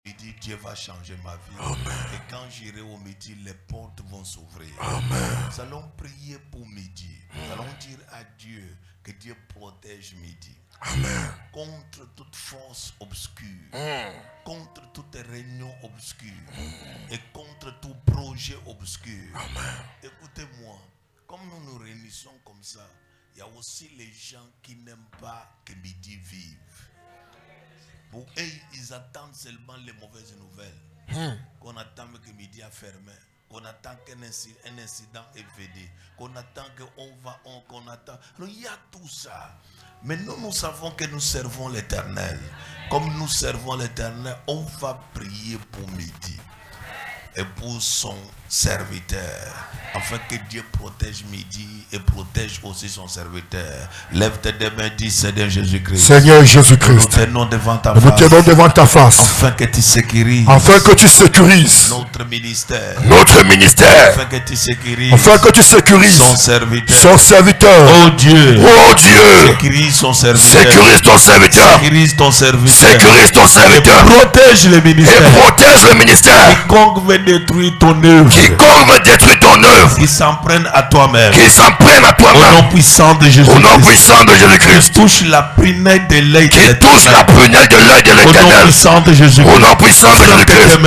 Il dit Dieu va changer ma vie. Amen. Et quand j'irai au midi, les portes vont s'ouvrir. Amen. Nous allons prier pour midi. Nous allons dire à Dieu que Dieu protège midi. Amen. Contre toute force obscure, contre toute réunion obscure et contre tout projet obscur. Amen. Écoutez-moi, comme nous nous réunissons comme ça, il y a aussi les gens qui n'aiment pas que midi vive. Pour eux, ils attendent seulement les mauvaises nouvelles. Qu'on attend que midi a fermé, qu'on attend qu'un incident est védé, qu'on attend qu'on attend. Alors, il y a tout ça. Mais nous savons que nous servons l'Éternel. Comme nous servons l'Éternel, on va prier pour midi et pour son serviteur, afin que Dieu protège midi et protège aussi son serviteur. Lève tes deux mains, dis Seigneur Jésus-Christ. Seigneur Jésus-Christ, nous tenons devant ta face, afin que tu sécurises, notre ministère, afin que tu sécurises, son serviteur. Oh Dieu, sécurise son serviteur, sécurise ton serviteur, protège le ministère. Quiconque veut détruire ton œuvre, qui s'en prennent à toi-même, au nom puissant de Jésus-Christ, touche la prunelle de l'œil de l'Éternel, au nom puissant de Jésus-Christ.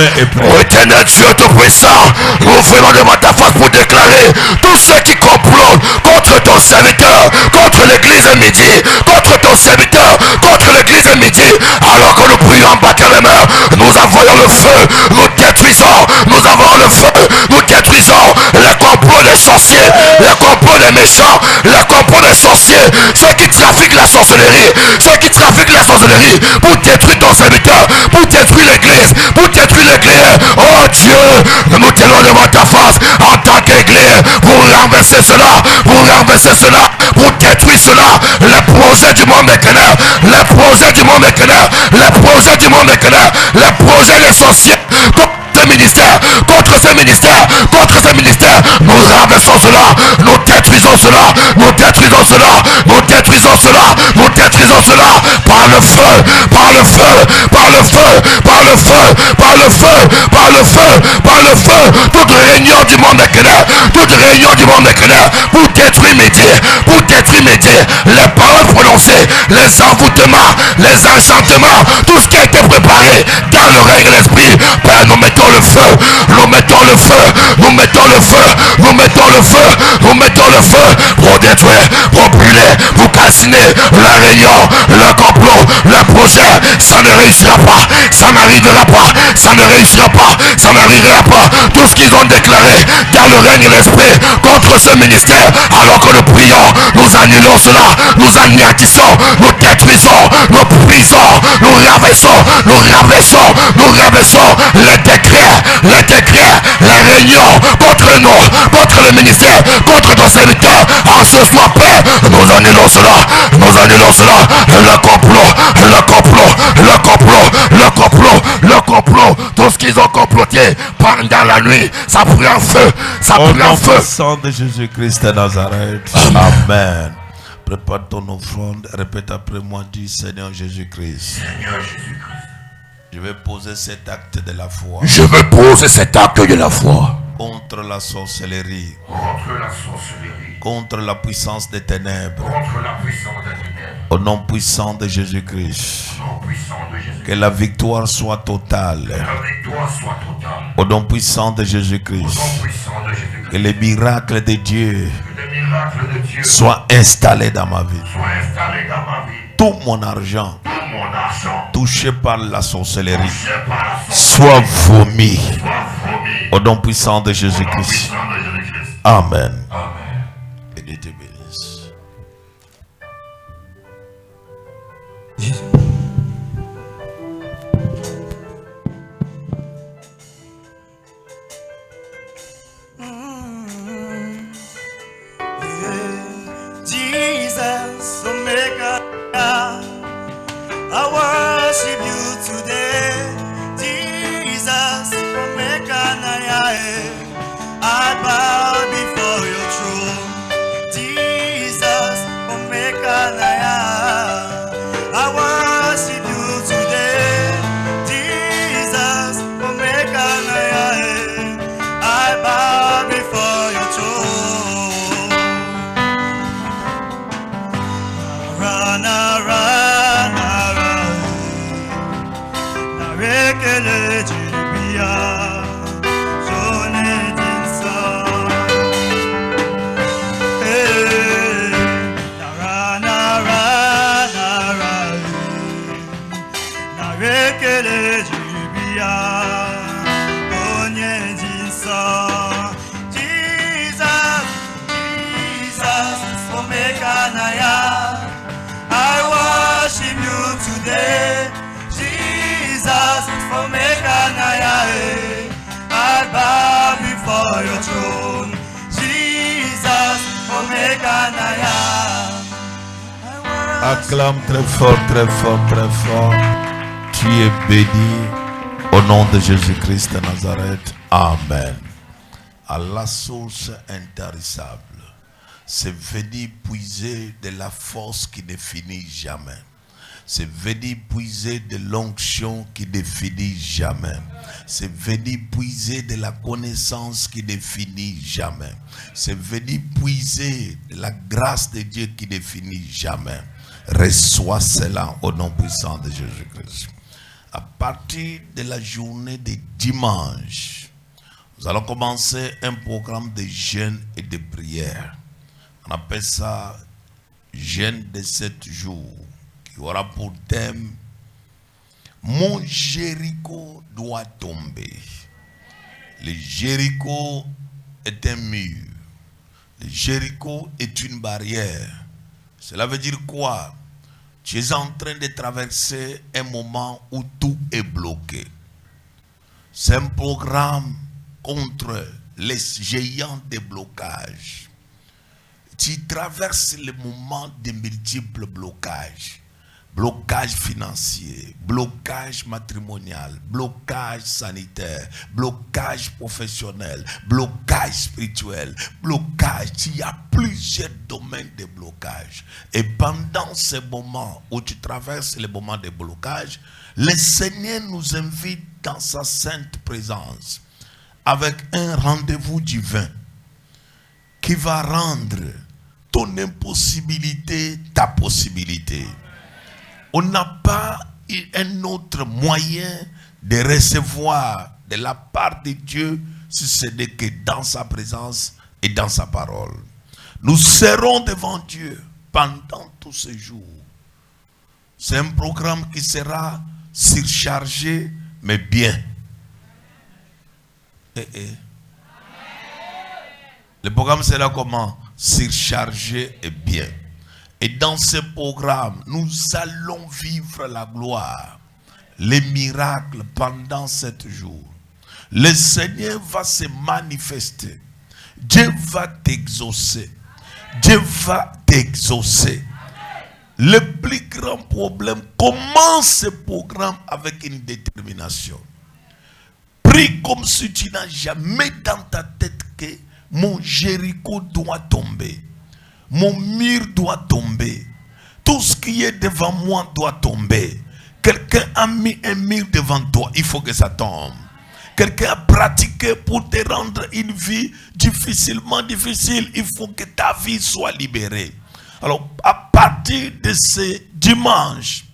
Éternel Dieu Tout-Puissant, nous venons devant ta face pour déclarer tous ceux qui complotent contre ton serviteur, contre l'église midi, contre ton serviteur, contre l'église midi, alors que nous prions en battant les mains, nous envoyons le feu, nous détruisons, nous envoyons le feu, nous détruisons les complots des sorciers, les complots des méchants, les complots des sorciers, ceux qui trafiquent la sorcellerie, pour détruire ton serviteur, pour détruire l'église, pour détruire l'église. Oh Dieu, nous tenons devant ta face en tant qu'église pour renverser cela, pour détruire cela, les projets du monde éternel, les projets du monde éternel, les projets des sorciers. Contre ce ministère, nous renversons cela, nous détruisons cela, par le feu, toute réunion du monde éternel, pour détruire Médias, les paroles prononcées, les envoûtements, les enchantements, tout ce qui a été préparé dans le règne de l'esprit. Père, nous mettons le feu, pour détruire, pour brûler, pour calciner la réunion, le complot, le projet. Ça ne réussira pas, ça n'arrivera pas. Tout ce qu'ils ont déclaré dans le règne de l'esprit contre ce ministère, alors que nous prions, nous annulons cela, nous anéantissons, nous détruisons, nous brisons, nous rabaissons les décrets, les réunions contre nous, contre le ministère, contre ton serviteur. En ce soir, Père, nous annulons cela, le complot, tout ce qu'ils ont comploté pendant la nuit, ça brûle en feu, Au nom puissant de Jésus-Christ de Nazareth. Amen. Prépare ton offrande, répète après moi, dis Seigneur Jésus-Christ. Je vais poser cet acte de la foi. Contre la sorcellerie. Contre la puissance des ténèbres. Au nom puissant de Jésus-Christ. Que la victoire soit totale. Au nom puissant de Jésus-Christ. Que les miracles de Dieu soient installés dans ma vie. Tout mon argent touché par la sorcellerie soit vomi. Au nom puissant de Jésus-Christ. Amen. Et Dieu te bénisse. Jesus, Omega, I worship you today. Jesus, Omega, I bow before your throne. 나를 주비야 손에 든서 나라 나를 주비야 손에 든서 Jesus Omega 나야 I worship you today Jesus Omega Naya I bow before your throne Jesus Omega Naya Acclame très fort, très fort, très fort. Tu es béni au nom de Jésus-Christ de Nazareth. Amen. À la source intarissable, c'est venir puiser de la force qui ne finit jamais. C'est venir puiser de l'onction qui ne finit jamais. C'est venir puiser de la connaissance qui ne finit jamais. C'est venir puiser de la grâce de Dieu qui ne finit jamais. Reçois cela au nom puissant de Jésus-Christ. À partir de la journée de dimanche, nous allons commencer un programme de jeûne et de prière. On appelle ça jeûne de 7 jours. Qui aura pour thème mon Jéricho doit tomber. Le Jéricho est un mur. Le Jéricho est une barrière. Cela veut dire quoi? Tu es en train de traverser un moment où tout est bloqué. C'est un programme contre les géants de blocage. Tu traverses le moment de multiples blocages. Blocage financier, blocage matrimonial, blocage sanitaire, blocage professionnel, blocage spirituel, blocage. Il y a plusieurs domaines de blocage. Et pendant ces moments où tu traverses les moments de blocage, le Seigneur nous invite dans sa sainte présence avec un rendez-vous divin qui va rendre ton impossibilité ta possibilité. On n'a pas un autre moyen de recevoir de la part de Dieu si ce n'est que dans sa présence et dans sa parole. Nous serons devant Dieu pendant tous ces jours. C'est un programme qui sera surchargé, mais bien. Le programme sera comment? Surchargé et bien. Et dans ce programme, nous allons vivre la gloire, les miracles pendant 7 jours. Le Seigneur va se manifester. Dieu va t'exaucer. Dieu va t'exaucer. Le plus grand problème, commence ce programme avec une détermination. Prie comme si tu n'as jamais dans ta tête que mon Jéricho doit tomber. Mon mur doit tomber. Tout ce qui est devant moi doit tomber. Quelqu'un a mis un mur devant toi. Il faut que ça tombe. Quelqu'un a pratiqué pour te rendre une vie difficilement difficile. Il faut que ta vie soit libérée. Alors, à partir de ce dimanche,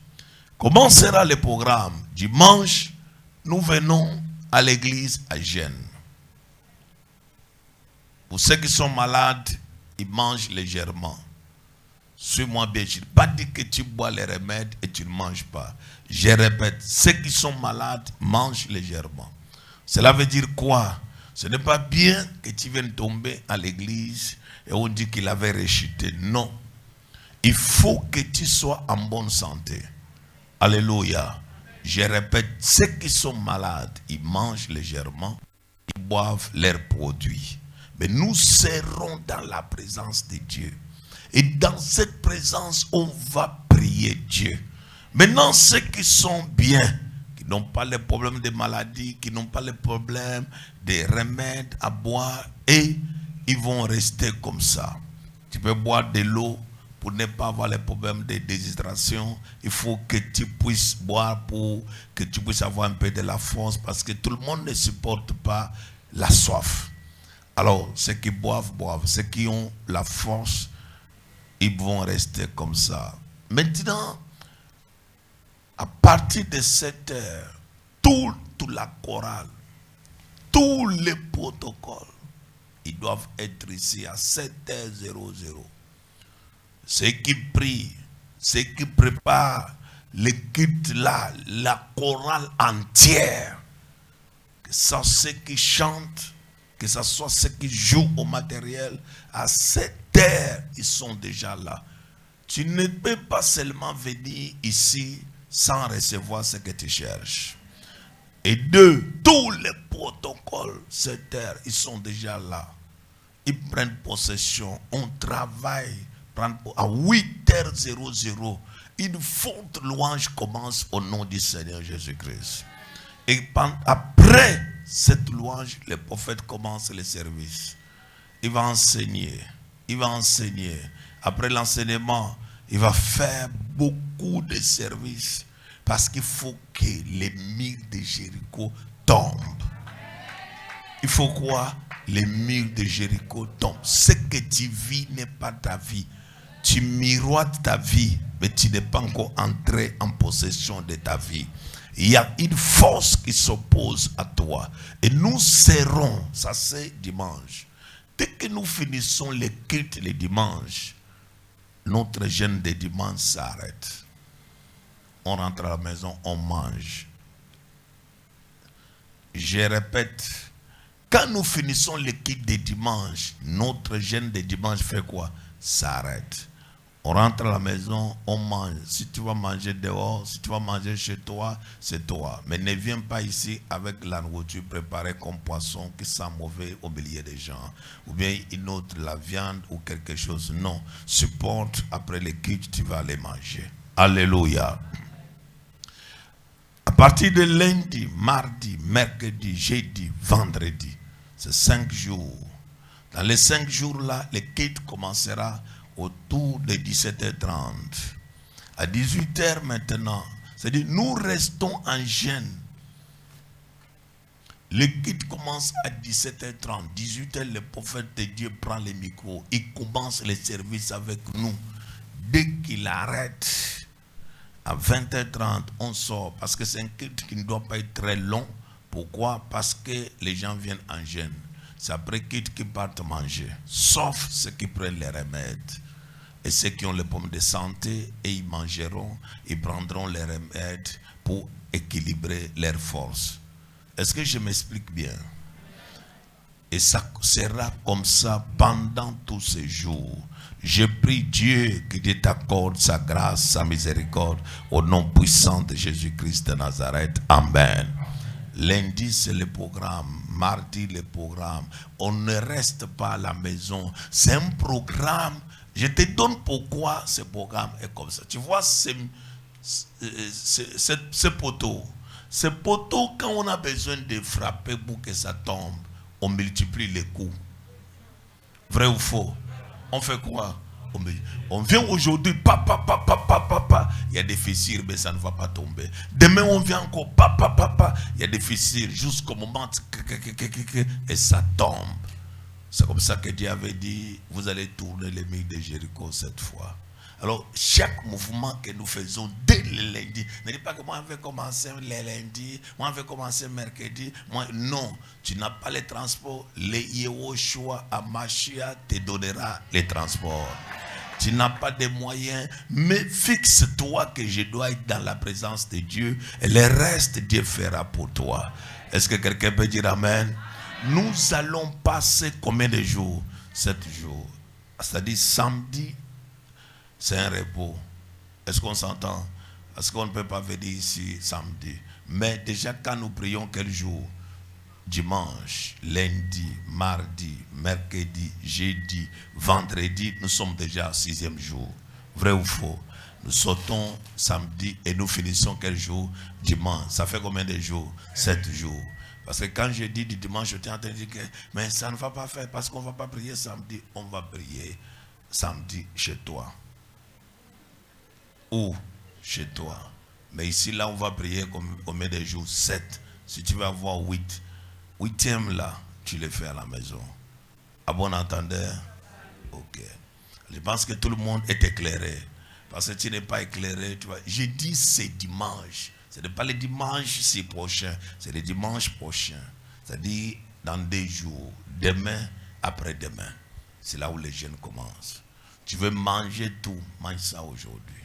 comment sera le programme? Dimanche, nous venons à l'église à Gênes. Pour ceux qui sont malades, ils mangent légèrement. Suis-moi bien, je ne pas dire que tu bois les remèdes et tu ne manges pas. Je répète, ceux qui sont malades mangent légèrement. Cela veut dire quoi? Ce n'est pas bien que tu viennes tomber à l'église et on dit qu'il avait rechuté. Non. Il faut que tu sois en bonne santé. Alléluia. Je répète, ceux qui sont malades, ils mangent légèrement, ils boivent leurs produits. Mais nous serons dans la présence de Dieu. Et dans cette présence, on va prier Dieu. Maintenant, ceux qui sont bien, qui n'ont pas les problèmes de maladie, qui n'ont pas les problèmes de remèdes à boire, et ils vont rester comme ça. Tu peux boire de l'eau pour ne pas avoir les problèmes de déshydratation. Il faut que tu puisses boire pour que tu puisses avoir un peu de la force, parce que tout le monde ne supporte pas la soif. Alors, ceux qui boivent, boivent. Ceux qui ont la force, ils vont rester comme ça. Maintenant, à partir de cette heure, toute la chorale, tous les protocoles, ils doivent être ici à 7h00. Ceux qui prient, ceux qui préparent les cultes là, la chorale entière, que ce soit ceux qui chantent, que ce soit ceux qui jouent au matériel, à 7h, ils sont déjà là. Tu ne peux pas seulement venir ici sans recevoir ce que tu cherches. Et deux, tous les protocoles, 7h, ils sont déjà là. Ils prennent possession, on travaille. À 8h00, une forte louange commence au nom du Seigneur Jésus-Christ. Et après cette louange, le prophète commence le service. Il va enseigner. Après l'enseignement, il va faire beaucoup de services. Parce qu'il faut que les murs de Jéricho tombent. Il faut quoi? Les murs de Jéricho tombent. Ce que tu vis n'est pas ta vie. Tu miroites ta vie, mais tu n'es pas encore entré en possession de ta vie. Il y a une force qui s'oppose à toi. Et nous serons, ça c'est dimanche. Dès que nous finissons les cultes les dimanches, notre jeûne de dimanche s'arrête. On rentre à la maison, on mange. Je répète, quand nous finissons les cultes de dimanche, notre jeûne de dimanche fait quoi? S'arrête. On rentre à la maison, on mange. Si tu vas manger dehors, si tu vas manger chez toi, c'est toi. Mais ne viens pas ici avec la nourriture préparée comme poisson qui sent mauvais au milieu des gens. Ou bien une autre, la viande ou quelque chose. Non. Supporte, après les cultes, tu vas aller manger. Alléluia. À partir de lundi, mardi, mercredi, jeudi, vendredi, c'est 5 jours. Dans les 5 jours-là, le culte commencera autour de 17h30. À 18h maintenant, c'est-à-dire nous restons en jeûne. Le culte commence à 17h30. 18h, le prophète de Dieu prend le micro. Il commence le service avec nous. Dès qu'il arrête, à 20h30, on sort. Parce que c'est un culte qui ne doit pas être très long. Pourquoi? Parce que les gens viennent en jeûne. C'est après qu'ils partent manger. Sauf ceux qui prennent les remèdes. Et ceux qui ont les pommes de santé, et ils mangeront, ils prendront les remèdes pour équilibrer leurs forces. Est-ce que je m'explique bien? Et ça sera comme ça pendant tous ces jours. Je prie Dieu que Dieu t'accorde sa grâce, sa miséricorde, au nom puissant de Jésus-Christ de Nazareth. Amen. Lundi, c'est le programme. Mardi, le programme. On ne reste pas à la maison. C'est un programme. Je te donne pourquoi ce programme est comme ça. Tu vois, ce poteau. Ce poteau, quand on a besoin de frapper pour que ça tombe, on multiplie les coups. Vrai ou faux? On fait quoi? On vient aujourd'hui, il y a des fissures, mais ça ne va pas tomber. Demain, on vient encore, il y a des fissures, jusqu'au moment, et ça tombe. C'est comme ça que Dieu avait dit, vous allez tourner les murs de Jéricho cette fois. Alors, chaque mouvement que nous faisons dès le lundi, ne dis pas que moi, je vais commencer le lundi, moi, je vais commencer mercredi. Non, tu n'as pas les transports. Le Yehoshua Amashia te donnera les transports. Tu n'as pas de moyens, mais fixe-toi que je dois être dans la présence de Dieu et le reste, Dieu fera pour toi. Est-ce que quelqu'un peut dire Amen? Nous allons passer combien de jours? 7 jours. C'est-à-dire samedi, c'est un repos. Est-ce qu'on s'entend? Parce qu'on ne peut pas venir ici samedi. Mais déjà quand nous prions quel jour? Dimanche, lundi, mardi, mercredi, jeudi, vendredi, nous sommes déjà au 6e jour. Vrai ou faux? Nous sautons samedi et nous finissons quel jour? Dimanche. Ça fait combien de jours? 7 jours. Parce que quand je dis du dimanche, je t'ai en train de dire que mais ça ne va pas faire parce qu'on ne va pas prier samedi. On va prier samedi chez toi. Ou chez toi. Mais ici, là, on va prier combien de jours? 7. Si tu veux avoir 8. 8e là, tu le fais à la maison. À bon entendeur? Ok. Je pense que tout le monde est éclairé. Parce que tu n'es pas éclairé, tu vois. J'ai dit c'est dimanche. Ce n'est pas le dimanche si prochain, c'est le dimanche prochain. C'est-à-dire dans 2 jours, demain, après-demain. C'est là où les jeûnes commencent. Tu veux manger tout, mange ça aujourd'hui.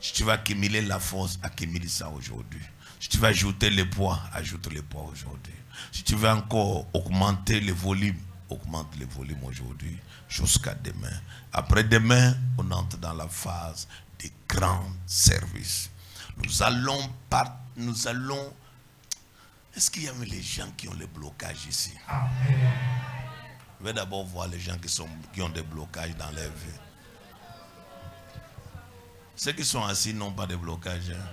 Si tu veux accumuler la force, accumule ça aujourd'hui. Si tu veux ajouter le poids, ajoute le poids aujourd'hui. Si tu veux encore augmenter le volume, augmente le volume aujourd'hui jusqu'à demain. Après-demain, on entre dans la phase des grands services. Nous allons. Est-ce qu'il y a les gens qui ont les blocages ici? Amen. Je vais d'abord voir les gens qui ont des blocages dans leur vie. Ceux qui sont assis n'ont pas de blocage. Hein?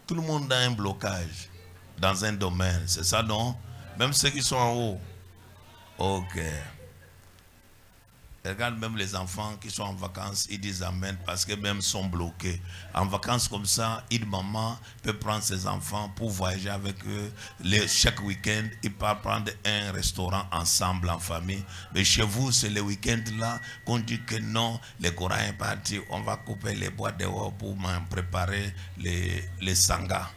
Tout le monde a un blocage dans un domaine. C'est ça, non? Même ceux qui sont en haut. Ok. Regarde même les enfants qui sont en vacances, ils disent amen parce que même sont bloqués. En vacances comme ça, maman peut prendre ses enfants pour voyager avec eux. Chaque week-end, ils peuvent prendre un restaurant ensemble en famille. Mais chez vous, c'est le week-end là qu'on dit que non, le Coran est parti. On va couper les bois dehors pour préparer les sangas.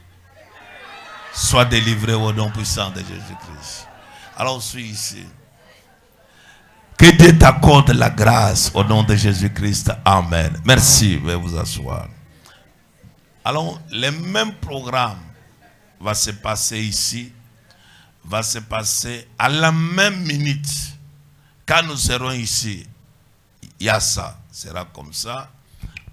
Sois délivré au nom puissant de Jésus-Christ. Alors, je suis ici. Que Dieu t'accorde la grâce au nom de Jésus-Christ. Amen. Merci. Veuillez vous asseoir. Alors, le même programme va se passer ici, va se passer à la même minute. Quand nous serons ici, Yassa sera comme ça,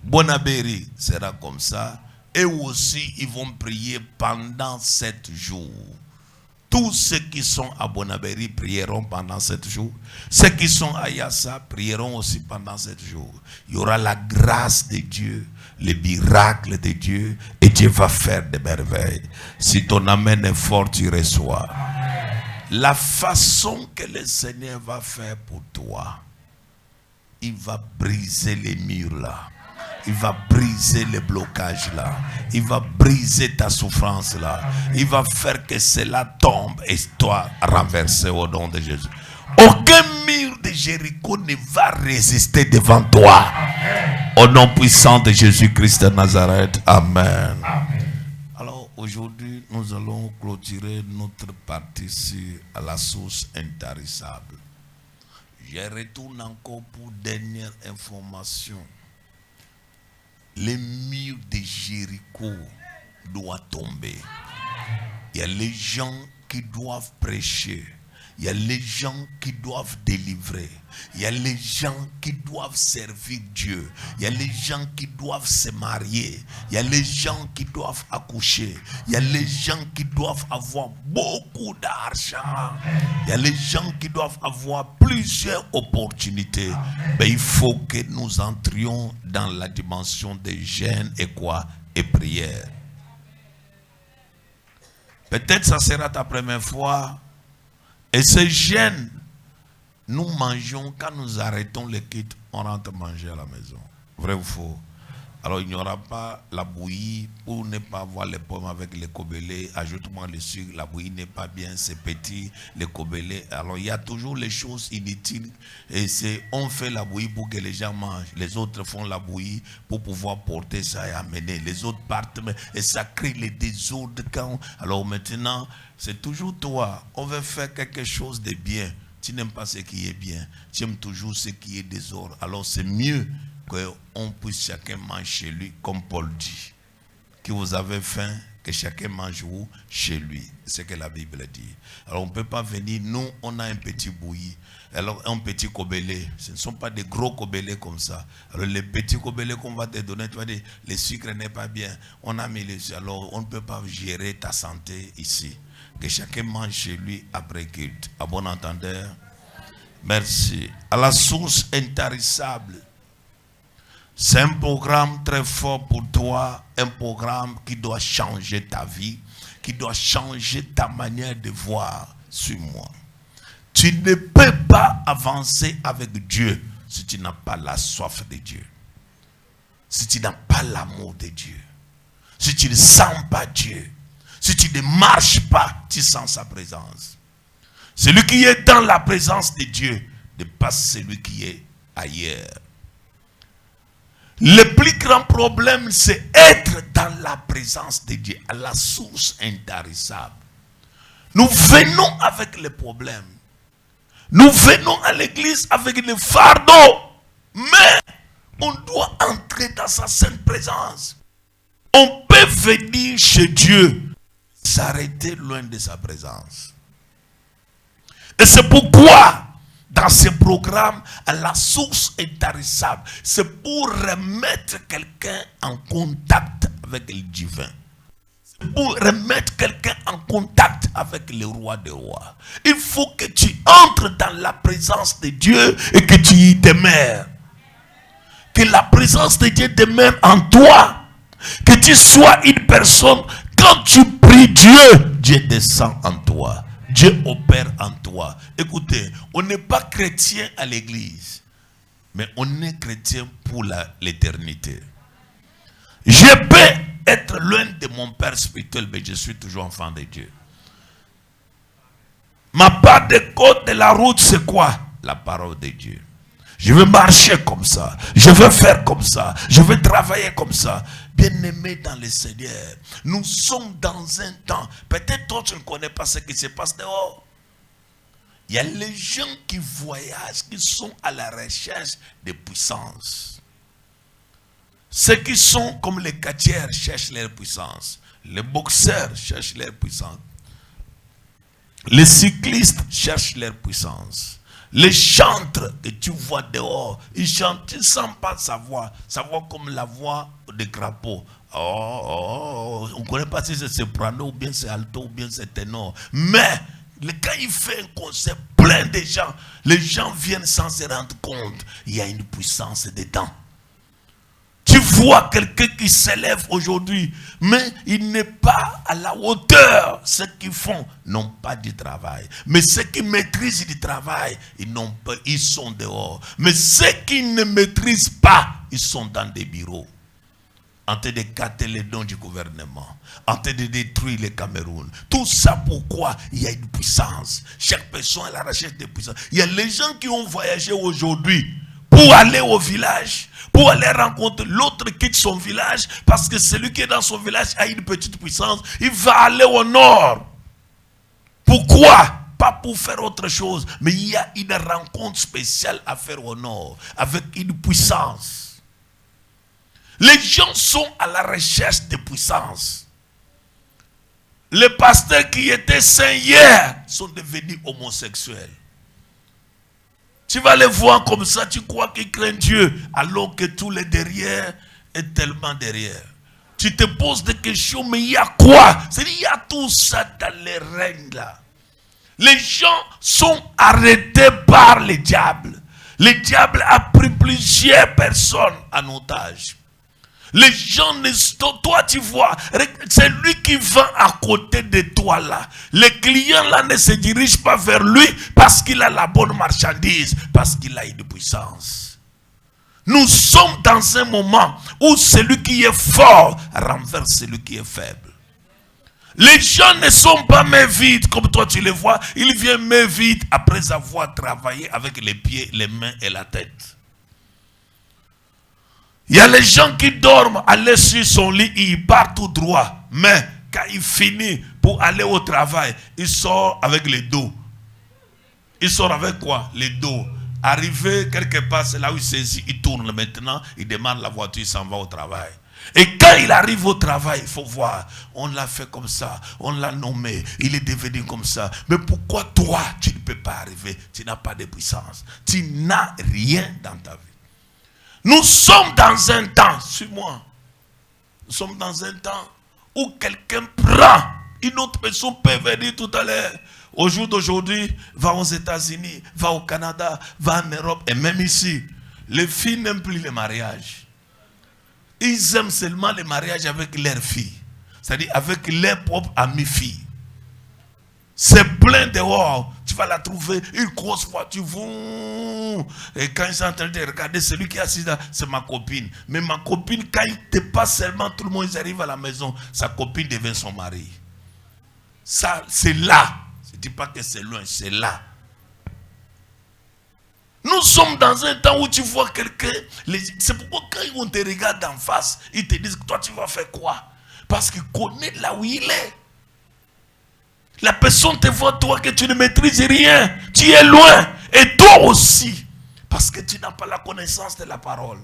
Bonaberi sera comme ça, et aussi ils vont prier pendant 7 jours. Tous ceux qui sont à Bonaberi prieront pendant 7 jours. Ceux qui sont à Yassa prieront aussi pendant 7 jours. Il y aura la grâce de Dieu, les miracles de Dieu, et Dieu va faire des merveilles. Si ton amen est fort, tu reçois. La façon que le Seigneur va faire pour toi, il va briser les murs là. Il va briser les blocages là. Il va briser ta souffrance là. Il va faire que cela tombe et toi renversé au nom de Jésus. Aucun mur de Jéricho ne va résister devant toi. Au nom puissant de Jésus-Christ de Nazareth. Amen. Alors aujourd'hui, nous allons clôturer notre partie à la source intarissable. Je retourne encore pour dernière information. Les murs de Jéricho doivent tomber. Il y a les gens qui doivent prêcher. Il y a les gens qui doivent délivrer. Il y a les gens qui doivent servir Dieu. Il y a les gens qui doivent se marier. Il y a les gens qui doivent accoucher. Il y a les gens qui doivent avoir beaucoup d'argent. Il y a les gens qui doivent avoir plusieurs opportunités. Mais il faut que nous entrions dans la dimension des jeûnes et quoi? Et prière. Peut-être ça sera ta première fois. Et ce jeûne, nous mangeons, quand nous arrêtons le culte, on rentre manger à la maison. Vrai ou faux? Alors il n'y aura pas la bouillie pour ne pas avoir les pommes avec les cobelés. Ajoute-moi le sucre, la bouillie n'est pas bien, c'est petit, les cobelés. Alors il y a toujours les choses inutiles. Et on fait la bouillie pour que les gens mangent. Les autres font la bouillie pour pouvoir porter ça et amener. Les autres partent et ça crée les désordres. Alors maintenant, c'est toujours toi. On veut faire quelque chose de bien. Tu n'aimes pas ce qui est bien. Tu aimes toujours ce qui est désordre. Alors c'est mieux qu'on puisse chacun manger chez lui, comme Paul dit. Que vous avez faim, que chacun mange où? Chez lui. C'est ce que la Bible dit. Alors on ne peut pas venir, nous on a un petit bouilli. Alors un petit cobelé, ce ne sont pas des gros cobelés comme ça. Alors les petits cobelés qu'on va te donner, tu vas dire, le sucre n'est pas bien. On a mis les... Alors on ne peut pas gérer ta santé ici. Que chacun mange chez lui après culte. À bon entendeur. Merci. À la source intarissable. C'est un programme très fort pour toi. Un programme qui doit changer ta vie. Qui doit changer ta manière de voir sur moi. Tu ne peux pas avancer avec Dieu si tu n'as pas la soif de Dieu. Si tu n'as pas l'amour de Dieu. Si tu ne sens pas Dieu. Si tu ne marches pas, tu sens sa présence. Celui qui est dans la présence de Dieu dépasse celui qui est ailleurs. Le plus grand problème, c'est être dans la présence de Dieu, à la source intarissable. Nous venons avec les problèmes. Nous venons à l'église avec les fardeaux. Mais on doit entrer dans sa sainte présence. On peut venir chez Dieu, s'arrêter loin de sa présence. Et c'est pourquoi, dans ce programme, à la source intarissable, c'est pour remettre quelqu'un en contact avec le divin. C'est pour remettre quelqu'un en contact avec le roi des rois. Il faut que tu entres dans la présence de Dieu et que tu y demeures. Que la présence de Dieu demeure en toi. Que tu sois une personne, quand tu pries Dieu, Dieu descend en toi. Dieu opère en toi. Écoutez, on n'est pas chrétien à l'église, mais on est chrétien pour l'éternité. Je peux être loin de mon Père spirituel, mais je suis toujours enfant de Dieu. Ma part de côte de la route, c'est quoi? La parole de Dieu. Je veux marcher comme ça. Je veux faire comme ça. Je veux travailler comme ça. Bien-aimés dans le Seigneur, nous sommes dans un temps. Peut-être toi, tu ne connais pas ce qui se passe dehors. Il y a les gens qui voyagent, qui sont à la recherche de puissance. Ceux qui sont comme les catcheurs cherchent leur puissance. Les boxeurs cherchent leur puissance. Les cyclistes cherchent leur puissance. Les chantres que tu vois dehors, ils chantent, tu ne sens pas sa voix comme la voix des crapauds. On ne connaît pas si c'est soprano ou bien c'est alto ou bien c'est ténor. Mais quand il fait un concert plein de gens, les gens viennent sans se rendre compte. Il y a une puissance dedans. Tu vois quelqu'un qui s'élève aujourd'hui, mais il n'est pas à la hauteur. Ceux qui font n'ont pas du travail. Mais ceux qui maîtrisent du travail, ils sont dehors. Mais ceux qui ne maîtrisent pas, ils sont dans des bureaux. En train de gâter les dons du gouvernement. En train de détruire le Cameroun. Tout ça pourquoi il y a une puissance. Chaque personne est à la recherche de puissance. Il y a les gens qui ont voyagé aujourd'hui pour aller au village, pour aller rencontrer l'autre quitte son village, parce que celui qui est dans son village a une petite puissance, il va aller au nord. Pourquoi? Pas pour faire autre chose, mais il y a une rencontre spéciale à faire au nord, avec une puissance. Les gens sont à la recherche de puissance. Les pasteurs qui étaient saints hier sont devenus homosexuels. Tu vas les voir comme ça, tu crois qu'ils craignent Dieu, alors que tout le derrière est tellement derrière. Tu te poses des questions, mais il y a quoi? C'est-à-dire, il y a tout ça dans les règnes là. Les gens sont arrêtés par le diable. Le diable a pris plusieurs personnes en otage. Les gens, toi tu vois, c'est lui qui va à côté de toi là. Le client là ne se dirige pas vers lui parce qu'il a la bonne marchandise, parce qu'il a une puissance. Nous sommes dans un moment où celui qui est fort renverse celui qui est faible. Les gens ne sont pas mains vides comme toi tu les vois. Ils viennent mains vides après avoir travaillé avec les pieds, les mains et la tête. Il y a les gens qui dorment, aller sur son lit, il part tout droit. Mais quand il finit pour aller au travail, il sort avec le dos. Il sort avec quoi? Le dos. Arrivé quelque part, c'est là où il saisit, il tourne maintenant, il demande la voiture, il s'en va au travail. Et quand il arrive au travail, il faut voir, on l'a fait comme ça, on l'a nommé, il est devenu comme ça. Mais pourquoi toi, tu ne peux pas arriver? Tu n'as pas de puissance. Tu n'as rien dans ta vie. Nous sommes dans un temps, suis-moi, nous sommes dans un temps où quelqu'un prend, une autre personne peut venir tout à l'heure. Au jour d'aujourd'hui, va aux États-Unis, va au Canada, va en Europe et même ici. Les filles n'aiment plus les mariages. Ils aiment seulement les mariages avec leurs filles, c'est-à-dire avec leurs propres amies filles. C'est plein dehors. Tu vas la trouver, une grosse voiture. Et quand ils sont en train de regarder, celui qui est assis là, c'est ma copine. Mais ma copine, quand il te passe seulement, tout le monde ils arrivent à la maison, sa copine devient son mari. Ça, c'est là. Je ne dis pas que c'est loin, c'est là. Nous sommes dans un temps où tu vois quelqu'un, c'est pourquoi quand on te regarde en face, ils te disent que toi tu vas faire quoi? Parce qu'ils connaissent là où il est. La personne te voit toi que tu ne maîtrises rien, tu es loin, et toi aussi, parce que tu n'as pas la connaissance de la parole.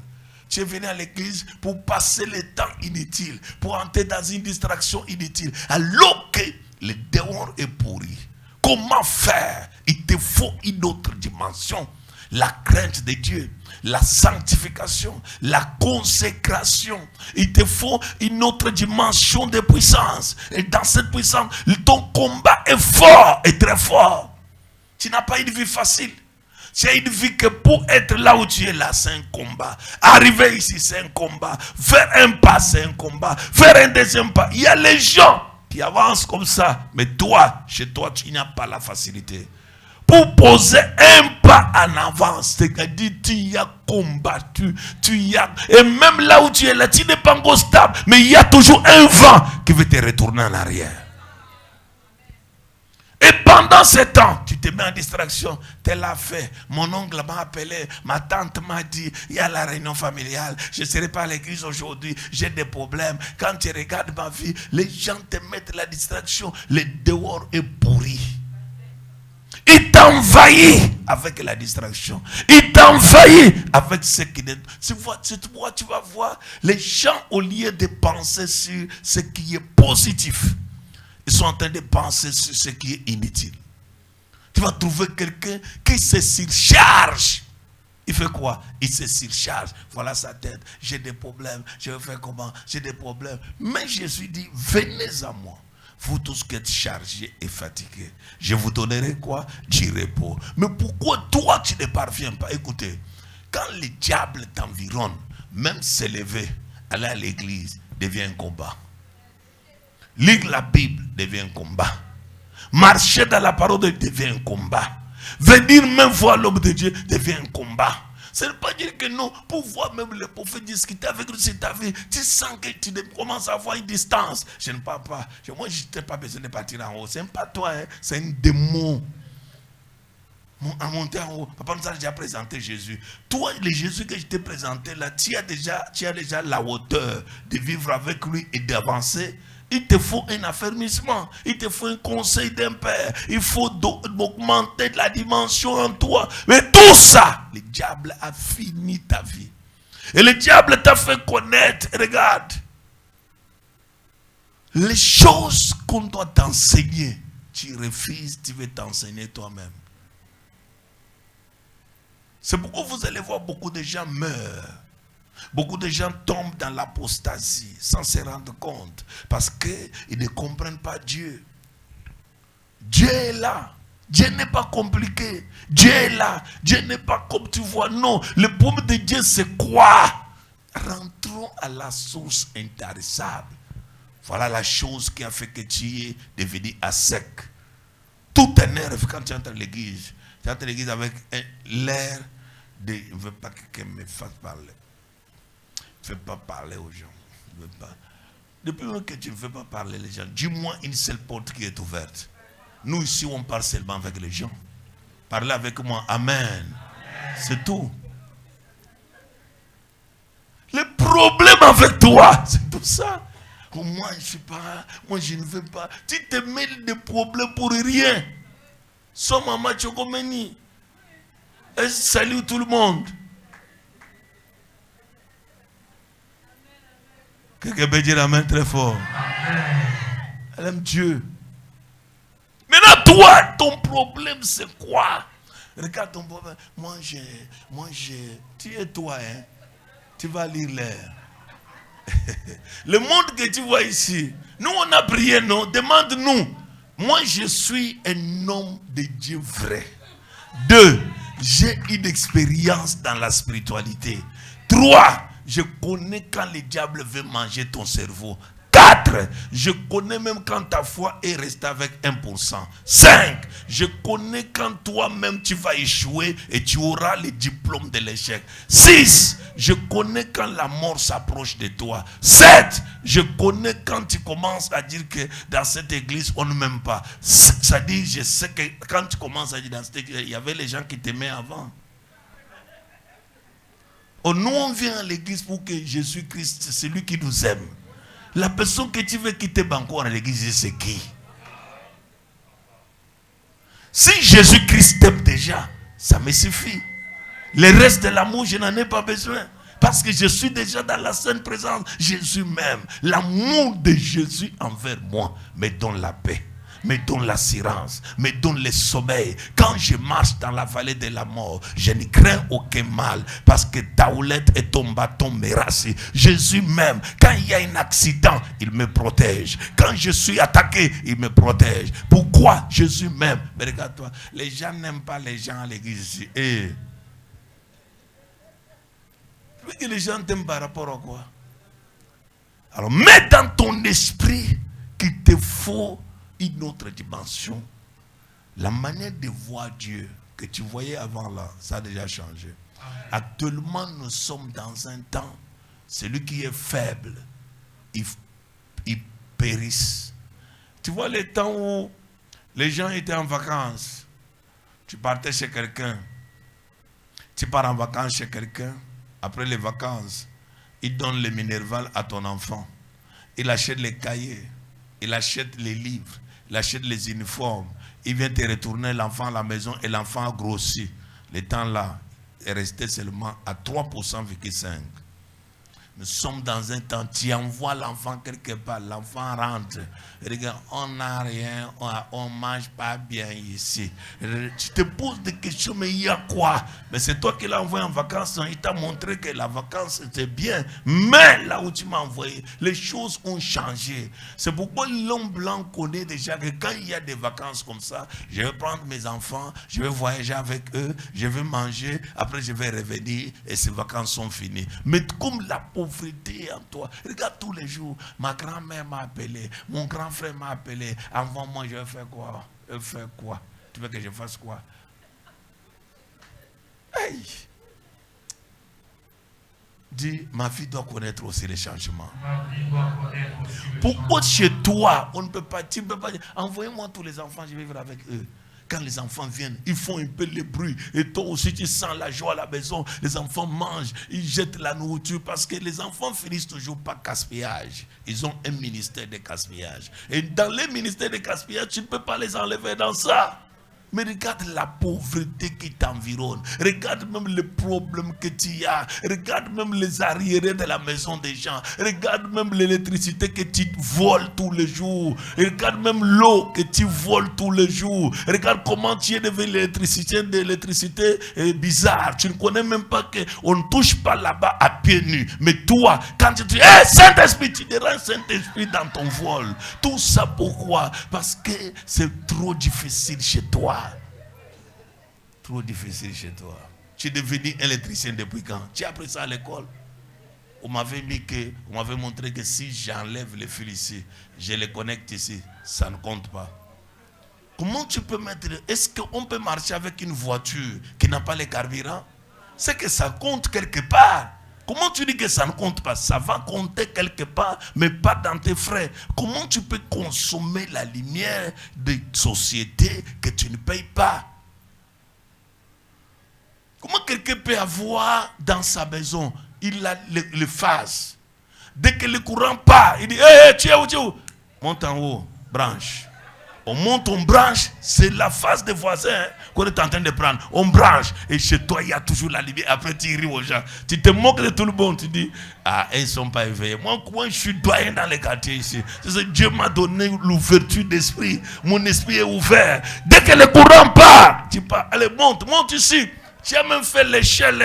Tu es venu à l'église pour passer le temps inutile, pour entrer dans une distraction inutile, alors que le dehors est pourri. Comment faire? Il te faut une autre dimension. La crainte de Dieu, la sanctification, la consécration. Il te faut une autre dimension de puissance. Et dans cette puissance, ton combat est fort et très fort. Tu n'as pas une vie facile. Tu as une vie que pour être là où tu es là, c'est un combat. Arriver ici, c'est un combat. Faire un pas, c'est un combat. Faire un deuxième pas. Il y a les gens qui avancent comme ça. Mais toi, chez toi, tu n'as pas la facilité. Pour poser un pas en avant, c'est-à-dire tu y as combattu, tu y as... Et même là où tu es là, tu n'es pas encore stable, mais il y a toujours un vent qui veut te retourner en arrière. Et pendant ce temps, tu te mets en distraction. Tel a fait, mon oncle m'a appelé, ma tante m'a dit, il y a la réunion familiale, je ne serai pas à l'église aujourd'hui, j'ai des problèmes. Quand tu regardes ma vie, les gens te mettent la distraction, le dehors est pourri. Il t'envahit avec la distraction. Il t'envahit avec ce qui est... Tu vas voir, les gens, au lieu de penser sur ce qui est positif, ils sont en train de penser sur ce qui est inutile. Tu vas trouver quelqu'un qui se surcharge. Il fait quoi? Il se surcharge. Voilà sa tête. J'ai des problèmes. Je vais faire comment? J'ai des problèmes. Mais Jésus dit, venez à moi. Vous tous qui êtes chargés et fatigués, je vous donnerai quoi? Du repos. Mais pourquoi toi tu ne parviens pas? Écoutez, quand le diable t'environne, même s'élever, aller à l'église devient un combat. Lire la Bible devient un combat. Marcher dans la parole de Dieu devient un combat. Venir même voir l'homme de Dieu devient un combat. Ce n'est pas dire que non, pour voir même les prophètes discuter avec nous sur ta vie, tu sens que tu commences à avoir une distance. Je ne parle pas. Moi, je n'ai pas besoin de partir en haut. Ce n'est pas toi, hein, c'est un démon. À monter en haut. Papa nous a déjà présenté Jésus. Toi, le Jésus que je t'ai présenté là, tu as déjà la hauteur de vivre avec lui et d'avancer. Il te faut un affermissement. Il te faut un conseil d'un père. Il faut augmenter la dimension en toi. Mais tout ça, le diable a fini ta vie. Et le diable t'a fait connaître, regarde, les choses qu'on doit t'enseigner. Tu refuses, tu veux t'enseigner toi-même. C'est pourquoi vous allez voir beaucoup de gens meurent. Beaucoup de gens tombent dans l'apostasie sans se rendre compte parce qu'ils ne comprennent pas Dieu. Dieu est là. Dieu n'est pas compliqué. Dieu est là. Dieu n'est pas comme tu vois. Non, le problème de Dieu c'est quoi? Rentrons à la source intarissable. Voilà la chose qui a fait que tu es devenu à sec. Tout t'énerve quand tu entres à l'église. Tu entres à l'église avec l'air de... Je ne veux pas que quelqu'un me fasse parler. Ne fais pas parler aux gens. Depuis que tu ne fais pas parler les gens, dis-moi une seule porte qui est ouverte. Nous ici, on parle seulement avec les gens. Parlez avec moi. Amen. C'est tout. Le problème avec toi, c'est tout ça. Oh, moi, je ne suis pas. Moi, je ne veux pas. Tu te mêles de problèmes pour rien. Somme maman Chokomeni. Salut tout le monde. Quelqu'un peut dire amen très fort. Amen. Elle aime Dieu. Maintenant, toi, ton problème, c'est quoi? Regarde ton problème. Moi, tu es toi, hein? Tu vas lire l'air. Le monde que tu vois ici, nous, on a prié, non? Demande-nous. Moi, je suis un homme de Dieu vrai. 2, j'ai une expérience dans la spiritualité. 3, je connais quand le diable veut manger ton cerveau. 4, je connais même quand ta foi est restée avec 1%. 5, je connais quand toi-même tu vas échouer et tu auras le diplôme de l'échec. 6, je connais quand la mort s'approche de toi. 7, je connais quand tu commences à dire que dans cette église on ne m'aime pas. C'est-à-dire, je sais que quand tu commences à dire dans cette église, il y avait les gens qui t'aimaient avant. Oh, nous, on vient à l'église pour que Jésus-Christ, c'est lui qui nous aime. La personne que tu veux quitter encore à l'église, c'est qui? Si Jésus-Christ t'aime déjà, ça me suffit. Le reste de l'amour, je n'en ai pas besoin. Parce que je suis déjà dans la sainte présence. Jésus m'aime. L'amour de Jésus envers moi me donne la paix, me donne l'assurance, me donne le sommeil. Quand je marche dans la vallée de la mort, je ne crains aucun mal. Parce que ta houlette et ton bâton me rassurent. Jésus m'aime. Quand il y a un accident, il me protège. Quand je suis attaqué, il me protège. Pourquoi Jésus m'aime? Mais regarde-toi, les gens n'aiment pas les gens à l'église ici. Et que les gens t'aiment par rapport à quoi? Alors mets dans ton esprit qu'il te faut une autre dimension. La manière de voir Dieu que tu voyais avant là, ça a déjà changé. Actuellement, nous sommes dans un temps, celui qui est faible, il périsse. Tu vois les temps où les gens étaient en vacances, tu partais chez quelqu'un, tu pars en vacances chez quelqu'un. Après les vacances, il donne le Minerval à ton enfant. Il achète les cahiers, il achète les livres, il achète les uniformes. Il vient te retourner l'enfant à la maison et l'enfant a grossi. Le temps là est resté seulement à 3,5%. Nous sommes dans un temps, tu envoies l'enfant quelque part, l'enfant rentre. Regarde, on n'a rien, on ne mange pas bien ici. Tu te poses des questions, mais il y a quoi? Mais c'est toi qui l'as envoyé en vacances, il t'a montré que la vacance était bien. Mais là où tu m'as envoyé, les choses ont changé. C'est pourquoi l'homme blanc connaît déjà que quand il y a des vacances comme ça, je vais prendre mes enfants, je vais voyager avec eux, je vais manger, après je vais revenir et ces vacances sont finies. Mais comme la pauvreté en toi. Regarde tous les jours. Ma grand-mère m'a appelé. Mon grand frère m'a appelé. Avant moi, je vais faire quoi? Je vais faire quoi? Tu veux que je fasse quoi? Hey! Dis, ma fille doit connaître aussi les changements. Pourquoi chez toi, on ne peut pas, tu ne peux pas dire, envoyez-moi tous les enfants, je vais vivre avec eux. Quand les enfants viennent, ils font un peu le bruit. Et toi aussi, tu sens la joie à la maison. Les enfants mangent, ils jettent la nourriture. Parce que les enfants finissent toujours par gaspillage. Ils ont un ministère de gaspillage. Et dans les ministères de gaspillage, tu ne peux pas les enlever dans ça. Mais regarde la pauvreté qui t'environne. Regarde même les problèmes que tu as. Regarde même les arriérés de la maison des gens. Regarde même l'électricité que tu voles tous les jours. Regarde même l'eau que tu voles tous les jours. Regarde comment tu es devenu l'électricité est bizarre. Tu ne connais même pas qu'on ne touche pas là-bas à pieds nus. Mais toi, quand tu dis, hey, Saint-Esprit, tu diras Saint-Esprit dans ton vol. Tout ça pourquoi? Parce que c'est trop difficile chez toi. Trop difficile chez toi. Tu es devenu électricien depuis quand? Tu as appris ça à l'école? On m'avait montré que si j'enlève les fils ici, je les connecte ici, ça ne compte pas. Comment tu peux mettre... Est-ce qu'on peut marcher avec une voiture qui n'a pas les carburants? C'est que ça compte quelque part. Comment tu dis que ça ne compte pas? Ça va compter quelque part, mais pas dans tes frais. Comment tu peux consommer la lumière des sociétés que tu ne payes pas? Comment quelqu'un peut avoir dans sa maison, il a le phase. Dès que le courant part, il dit, hé, tu es où, tu es où? Monte en haut, branche. On monte, on branche, c'est la phase des voisins qu'on est en train de prendre. On branche, et chez toi, il y a toujours la lumière. Après, tu ris aux gens. Tu te moques de tout le monde. Tu dis, ah, ils ne sont pas éveillés. Moi, je suis doyen dans les quartiers ici. Dieu m'a donné l'ouverture d'esprit. Mon esprit est ouvert. Dès que le courant part, tu pars. Allez, monte ici. Tu as même fait l'échelle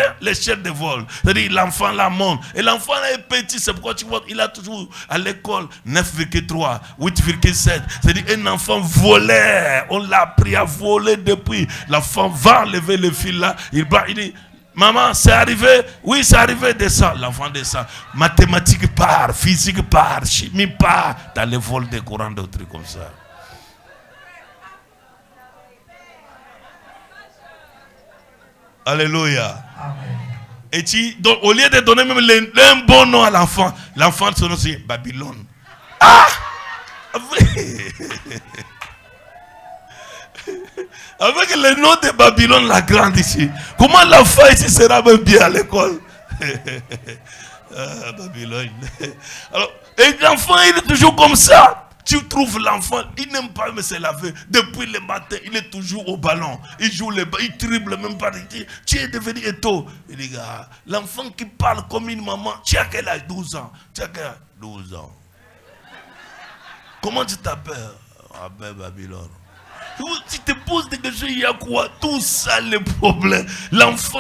de vol. C'est-à-dire l'enfant la monte. Et l'enfant est petit, c'est pourquoi tu vois, il a toujours à l'école 9,3, 8,7. C'est-à-dire un enfant volait. On l'a appris à voler depuis. L'enfant va enlever le fil là. Il dit, maman, c'est arrivé? Oui, c'est arrivé, descend. L'enfant descend. Mathématiques part, physique part, chimie part. Dans le vol des courants, d'autres trucs comme ça. Alléluia. Amen. Et au lieu de donner même un bon nom à l'enfant, l'enfant son nom c'est Babylone. Ah! Avec le nom de Babylone la grande ici. Comment l'enfant ici sera même bien à l'école? Ah, Babylone. Alors, et l'enfant, il est toujours comme ça. Tu trouves l'enfant, il n'aime pas me se laver. Depuis le matin, il est toujours au ballon. Il joue le ballon, il dribble même pas. Il dit, tu es devenu étau. Il dit, ah, l'enfant qui parle comme une maman, tu as quel âge? 12 ans. Tu as quel âge? 12 ans. Comment tu t'appelles? Abel Babylone. Tu te poses des questions, il y a quoi? Tout ça, le problème. L'enfant,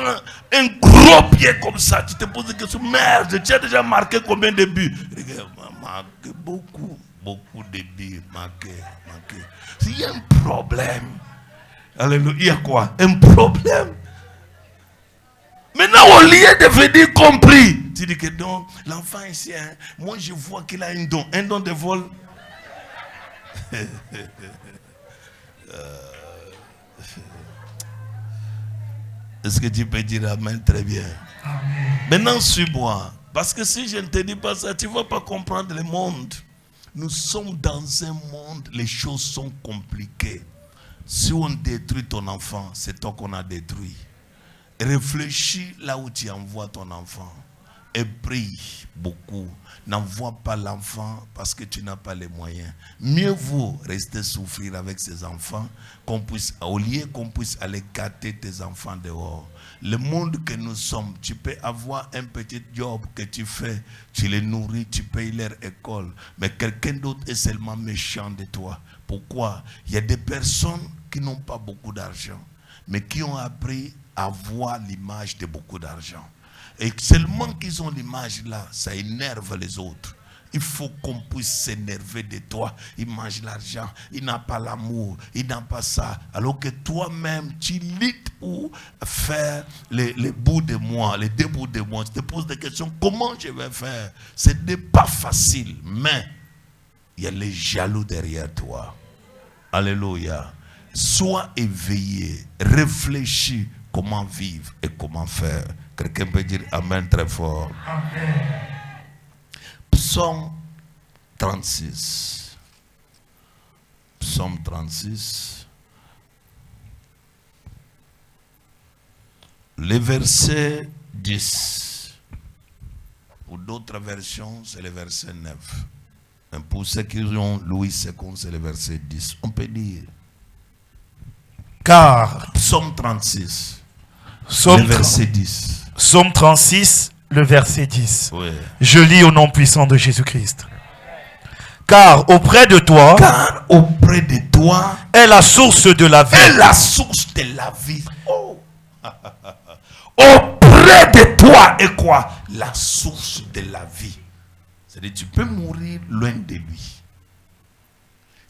un gros pied comme ça, tu te poses des questions. Merde, tu as déjà marqué combien de buts? Regarde, marqué beaucoup de buts, marqué. Il y a un problème. Alléluia, il y a quoi? Un problème. Maintenant, au lieu de venir compris, tu dis que donc, l'enfant ici, hein, moi je vois qu'il a un don de vol. Est-ce que tu peux dire amen très bien? Amen. Maintenant, suis-moi. Parce que si je ne te dis pas ça, tu ne vas pas comprendre le monde. Nous sommes dans un monde, les choses sont compliquées. Si on détruit ton enfant, c'est toi qu'on a détruit. Réfléchis là où tu envoies ton enfant. Et prie beaucoup. N'envoie pas l'enfant parce que tu n'as pas les moyens. Mieux vaut rester souffrir avec ses enfants au lieu qu'on puisse aller gâter tes enfants dehors. Le monde que nous sommes, tu peux avoir un petit job que tu fais, tu les nourris, tu payes leur école. Mais quelqu'un d'autre est seulement méchant de toi. Pourquoi? Il y a des personnes qui n'ont pas beaucoup d'argent, mais qui ont appris à voir l'image de beaucoup d'argent. Et seulement qu'ils ont l'image là, ça énerve les autres. Il faut qu'on puisse s'énerver de toi. Il mange l'argent, il n'a pas l'amour, il n'a pas ça. Alors que toi-même, tu luttes pour faire les bouts de moi, les 2 bouts de moi. Tu te poses des questions, comment je vais faire? Ce n'est pas facile, mais il y a les jaloux derrière toi. Alléluia. Sois éveillé, réfléchis comment vivre et comment faire. Quelqu'un peut dire amen très fort. Amen. Psaume 36. Psaume 36. Le verset 10. Pour d'autres versions, c'est le verset 9. Et pour ceux qui ont Louis II, c'est le verset 10. On peut dire. Car. Psaume 36. Le verset 10. Psaume 36, le verset 10. Oui. Je lis au nom puissant de Jésus-Christ. Car auprès de toi est la source de la vie. Est la source de la vie. Oh. Auprès de toi est quoi? La source de la vie. C'est-à-dire tu peux mourir loin de lui.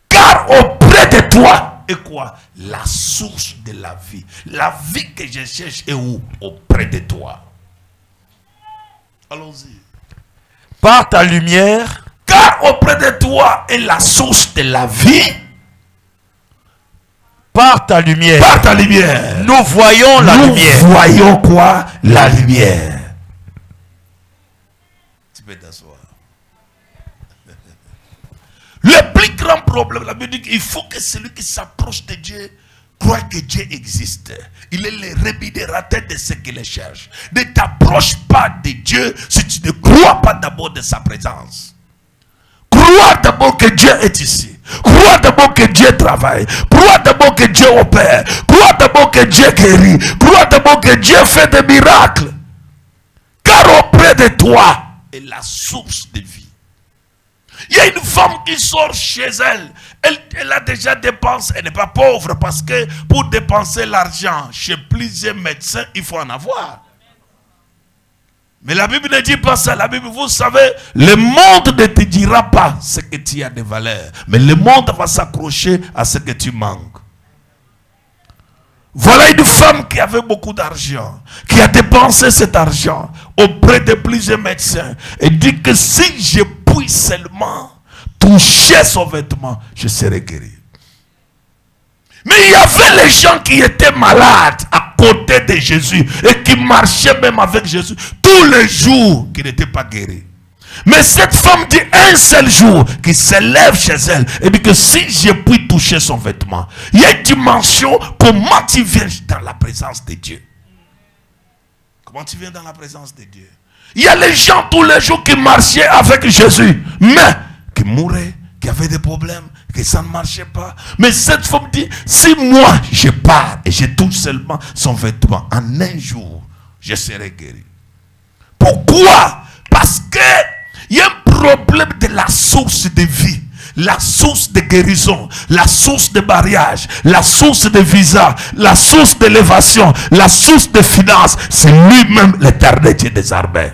Car auprès de toi est quoi? La source de la vie. La vie que je cherche est où? Auprès de toi. Allons-y. Par ta lumière. Car auprès de toi est la source de la vie. Par ta lumière. Par ta lumière. Nous voyons la lumière. Nous voyons quoi? La lumière. Tu peux t'asseoir. Le plus grand problème, la Bible dit qu'il faut que celui qui s'approche de Dieu croit que Dieu existe. Il est le rémunérateur de ceux qui le cherchent. Ne t'approche pas de Dieu si tu ne crois pas d'abord de sa présence. Crois d'abord que Dieu est ici. Crois d'abord que Dieu travaille. Crois d'abord que Dieu opère. Crois d'abord que Dieu guérit. Crois d'abord que Dieu fait des miracles. Car auprès de toi est la source de vie. Il y a une femme qui sort chez elle. Elle a déjà dépensé. Elle n'est pas pauvre parce que pour dépenser l'argent chez plusieurs médecins, il faut en avoir. Mais la Bible ne dit pas ça. La Bible, vous savez, le monde ne te dira pas ce que tu as de valeur. Mais le monde va s'accrocher à ce que tu manques. Voilà une femme qui avait beaucoup d'argent, qui a dépensé cet argent auprès de plusieurs médecins. Et dit que si je puis seulement toucher son vêtement, je serai guéri. Mais il y avait les gens qui étaient malades à côté de Jésus et qui marchaient même avec Jésus tous les jours, qui n'étaient pas guéris. Mais cette femme dit un seul jour qu'il se lève chez elle et dit que si je puis toucher son vêtement, il y a une dimension comment tu viens dans la présence de Dieu. Comment tu viens dans la présence de Dieu? Il y a les gens tous les jours qui marchaient avec Jésus, mais qui mouraient, qui avaient des problèmes, que ça ne marchait pas. Mais cette femme dit, si moi je pars et je touche seulement son vêtement, en un jour, je serai guéri. Pourquoi? Parce que il y a un problème de la source de vie, la source de guérison, la source de mariage, la source de visa, la source d'élévation, la source de finances. C'est lui-même l'Éternel Dieu des armées.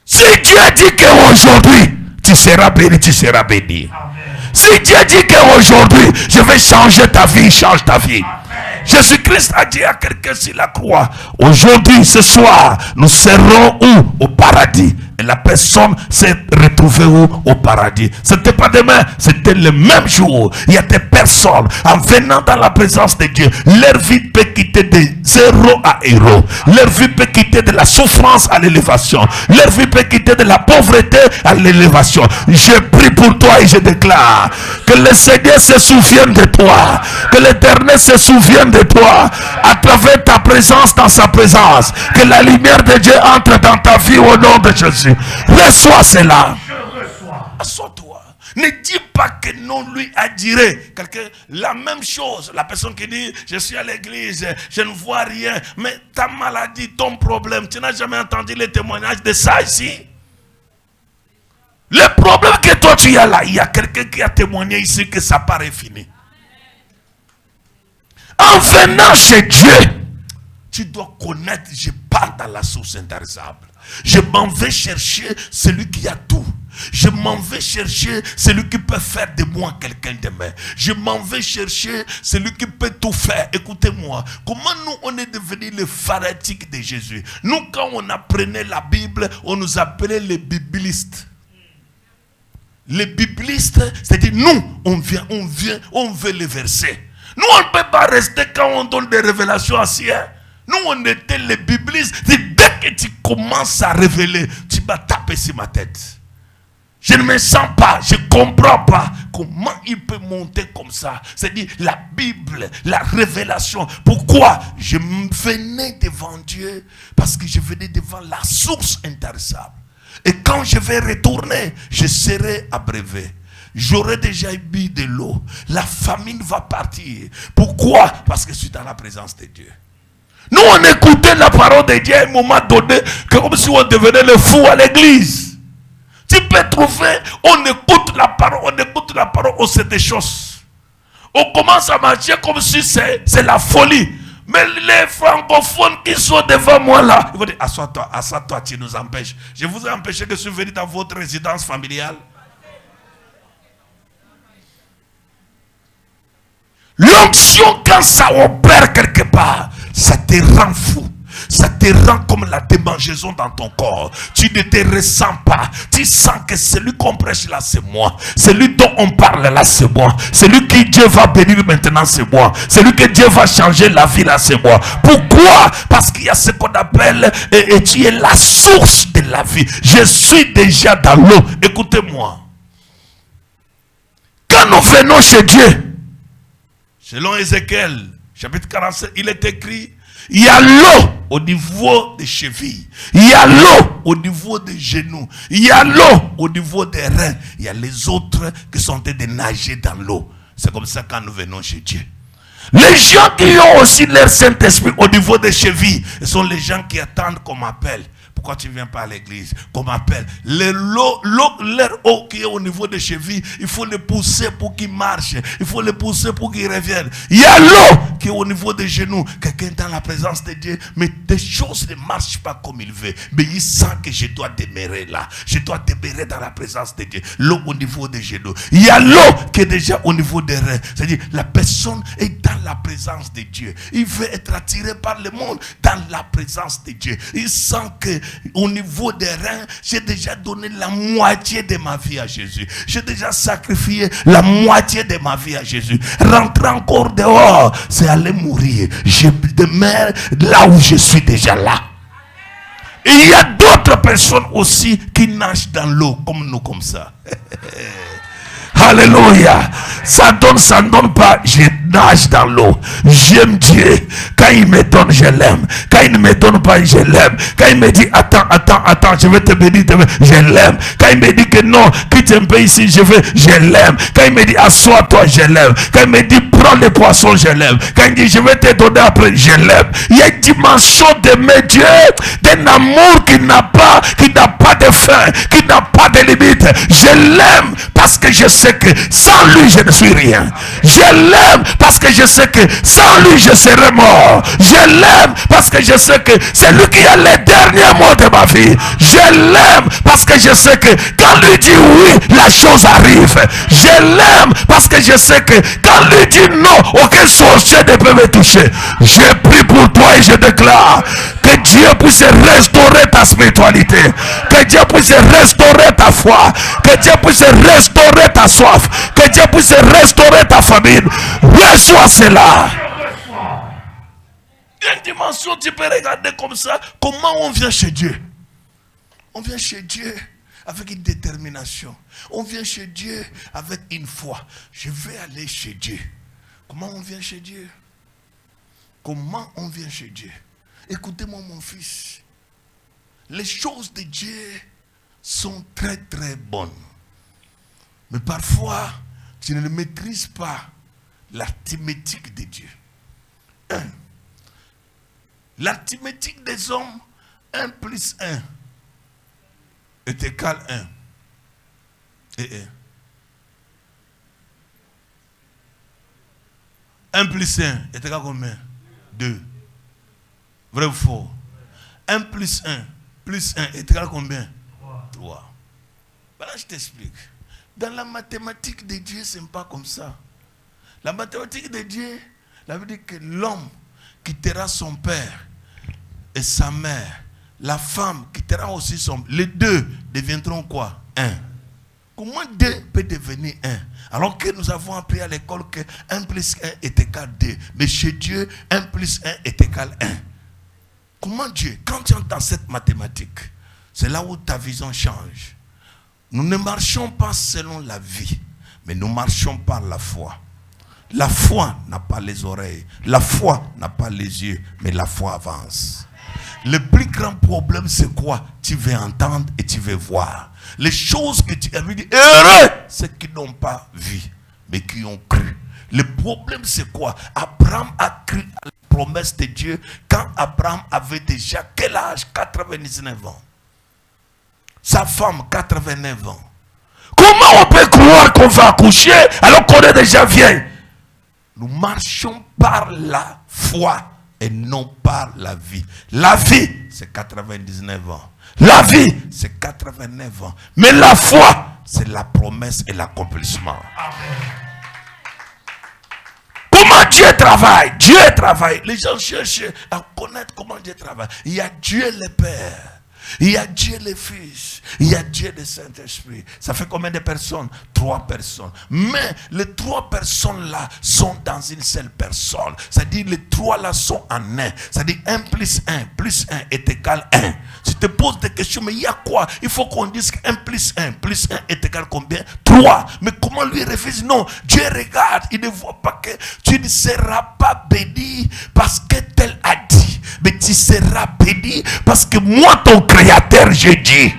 Si Dieu dit qu'aujourd'hui tu seras béni, tu seras béni. Si Dieu dit qu'aujourd'hui je vais changer ta vie, change ta vie. Jésus-Christ a dit à quelqu'un sur la croix, aujourd'hui, ce soir, nous serons où? Au paradis. Et la personne s'est retrouvée où? Au paradis. C'était pas demain, c'était le même jour. Il y a des personnes, en venant dans la présence de Dieu, leur vie peut quitter de 0 à héros. Leur vie peut quitter de la souffrance à l'élévation. Leur vie peut quitter de la pauvreté à l'élévation. Je prie pour toi et je déclare que le Seigneur se souvienne de toi. Que l'Éternel se souvienne de toi à travers ta présence dans sa présence. Que la lumière de Dieu entre dans ta vie au nom de Jésus. Reçois cela. Assois-toi. Ne dis pas que non, lui a diré. Quelqu'un, la même chose. La personne qui dit, je suis à l'église, je ne vois rien. Mais ta maladie, ton problème, tu n'as jamais entendu les témoignages de ça ici? Le problème que toi tu as là, il y a quelqu'un qui a témoigné ici que ça paraît fini. En venant chez Dieu, tu dois connaître, je pars dans la source intarissable. Je m'en vais chercher celui qui a tout. Je m'en vais chercher celui qui peut faire de moi quelqu'un d'aimé. Je m'en vais chercher celui qui peut tout faire. Écoutez-moi, comment nous on est devenus les fanatiques de Jésus? Nous quand on apprenait la Bible, on nous appelait les biblistes. Les biblistes, c'est-à-dire nous, on veut les versets. Nous on ne peut pas rester quand on donne des révélations anciennes. Nous on était les biblistes. Dès que tu commences à révéler, tu vas taper sur ma tête. Je ne me sens pas, je ne comprends pas comment il peut monter comme ça. C'est-à-dire la Bible, la révélation. Pourquoi? Je venais devant Dieu parce que je venais devant la source intarissable. Et quand je vais retourner, je serai abreuvé. J'aurai déjà bu de l'eau. La famine va partir. Pourquoi? Parce que je suis dans la présence de Dieu. Nous, on écoutait la parole de Dieu à un moment donné, comme si on devenait le fou à l'église. Tu peux trouver, on écoute la parole, on sait des choses. On commence à marcher comme si c'est la folie. Mais les francophones qui sont devant moi là, ils vont dire, assois-toi, tu nous empêches. Je vous ai empêché de venir dans votre résidence familiale. L'onction, quand ça opère quelque part, ça te rend fou. Ça te rend comme la démangeaison dans ton corps. Tu ne te ressens pas. Tu sens que celui qu'on prêche là, c'est moi. Celui dont on parle là, c'est moi. Celui que Dieu va bénir maintenant, c'est moi. Celui que Dieu va changer la vie là, c'est moi. Pourquoi? Parce qu'il y a ce qu'on appelle, et tu es la source de la vie. Je suis déjà dans l'eau. Écoutez-moi. Quand nous venons chez Dieu, selon Ézéchiel, chapitre 47, il est écrit, il y a l'eau au niveau des chevilles, il y a l'eau au niveau des genoux, il y a l'eau au niveau des reins. Il y a les autres qui sont en train de nager dans l'eau. C'est comme ça quand nous venons chez Dieu. Les gens qui ont aussi leur Saint-Esprit au niveau des chevilles, ce sont les gens qui attendent qu'on m'appelle. Pourquoi tu ne viens pas à l'église? Qu'on m'appelle. Leur eau qui est au niveau des chevilles, il faut les pousser pour qu'ils marchent. Il faut les pousser pour qu'ils reviennent. Il y a l'eau qui est au niveau des genoux. Quelqu'un dans la présence de Dieu, mais des choses ne marchent pas comme il veut. Mais il sent que je dois demeurer là. Je dois demeurer dans la présence de Dieu. L'eau au niveau des genoux. Il y a l'eau qui est déjà au niveau des reins. C'est-à-dire, la personne est dans la présence de Dieu. Il veut être attiré par le monde dans la présence de Dieu. Il sent que au niveau des reins, j'ai déjà donné la moitié de ma vie à Jésus. J'ai déjà sacrifié la moitié de ma vie à Jésus. Rentrer encore dehors, c'est aller mourir. Je demeure là où je suis déjà là. Et il y a d'autres personnes aussi qui nagent dans l'eau comme nous, comme ça. Alléluia. Ça donne, ça ne donne pas. Je nage dans l'eau. J'aime Dieu. Quand il me donne, je l'aime. Quand il ne me donne pas, je l'aime. Quand il me dit, attends, je vais te bénir, je l'aime. Quand il me dit que non, quitte un peu ici, je l'aime. Quand il me dit, assois-toi, je l'aime. Quand il me dit, prends les poissons, je l'aime. Quand il dit, je vais te donner après, je l'aime. Il y a une dimension d'aimer Dieu, d'un amour qui n'a pas de fin, qui n'a pas de limite. Je l'aime parce que je sais que sans lui, je ne suis rien. Je l'aime parce que je sais que sans lui, je serai mort. Je l'aime parce que je sais que c'est lui qui a les derniers mots de ma vie. Je l'aime parce que je sais que quand lui dit oui, la chose arrive. Je l'aime parce que je sais que quand lui dit non, aucun sorcier ne peut me toucher. Je prie pour toi et je déclare que Dieu puisse restaurer ta spiritualité, que Dieu puisse restaurer ta foi, que Dieu puisse restaurer ta soif, que Dieu puisse restaurer ta famille. Reçois cela. Il y a une dimension, tu peux regarder comme ça, comment on vient chez Dieu. On vient chez Dieu avec une détermination. On vient chez Dieu avec une foi. Je vais aller chez Dieu. Comment on vient chez Dieu? Comment on vient chez Dieu? Écoutez-moi mon fils. Les choses de Dieu sont très très bonnes. Mais parfois, tu ne maîtrises pas l'arithmétique de Dieu. L'arithmétique des hommes, 1 plus 1 est égal 1. Et 1 plus 1 est égal combien? 2. Vrai ou faux? 1 plus 1 est égal combien? 3. Voilà, je t'explique. Dans la mathématique de Dieu, ce n'est pas comme ça. La mathématique de Dieu, ça veut dire que l'homme quittera son père et sa mère. La femme quittera aussi son... Les deux deviendront quoi? 1. Comment 2 peut devenir 1? Alors que nous avons appris à l'école que 1 plus 1 est égal 2. Mais chez Dieu, 1 plus 1 est égal 1. Comment Dieu, quand tu entends cette mathématique, c'est là où ta vision change. Nous ne marchons pas selon la vie, mais nous marchons par la foi. La foi n'a pas les oreilles, la foi n'a pas les yeux, mais la foi avance. Le plus grand problème, c'est quoi? Tu veux entendre et tu veux voir. Les choses que tu as vues, heureux, ceux qui n'ont pas vu, mais qui ont cru. Le problème, c'est quoi? Abraham a cru à la promesse de Dieu quand Abraham avait déjà quel âge? 99 ans. Sa femme, 89 ans. Comment on peut croire qu'on va accoucher alors qu'on est déjà vieux? Nous marchons par la foi et non par la vie. La vie, c'est 99 ans. La vie, c'est 89 ans. Mais la foi, c'est la promesse et l'accomplissement. Comment Dieu travaille? Dieu travaille. Les gens cherchent à connaître comment Dieu travaille. Il y a Dieu le Père. Il y a Dieu le Fils, il y a Dieu le Saint-Esprit. Ça fait combien de personnes? 3 personnes. Mais les 3 personnes là sont dans une seule personne. C'est-à-dire les 3 là sont en 1. C'est-à-dire 1 plus 1 est égal 1. Si tu te poses des questions, mais il y a quoi? Il faut qu'on dise que 1 plus 1 est égal combien? 3. Mais comment lui refuse? Non, Dieu regarde, il ne voit pas que tu ne seras pas béni parce que tel a dit. Mais tu seras béni parce que moi, ton créateur, j'ai dit.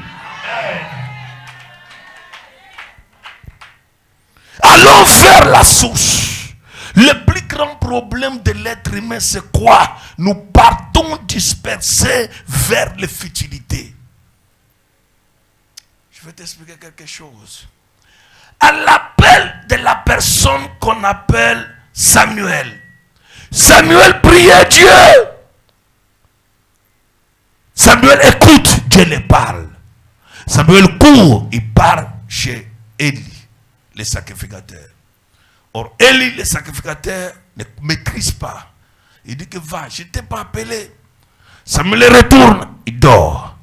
Allons vers la source. Le plus grand problème de l'être humain, c'est quoi? Nous partons dispersés vers les futilités. Je vais t'expliquer quelque chose. À l'appel de la personne qu'on appelle Samuel. Samuel priait Dieu. Samuel écoute, Dieu le parle. Samuel court, il part chez Élie, le sacrificateur. Or, Élie, le sacrificateur, ne maîtrise pas. Il dit que va, je ne t'ai pas appelé. Samuel retourne, il dort.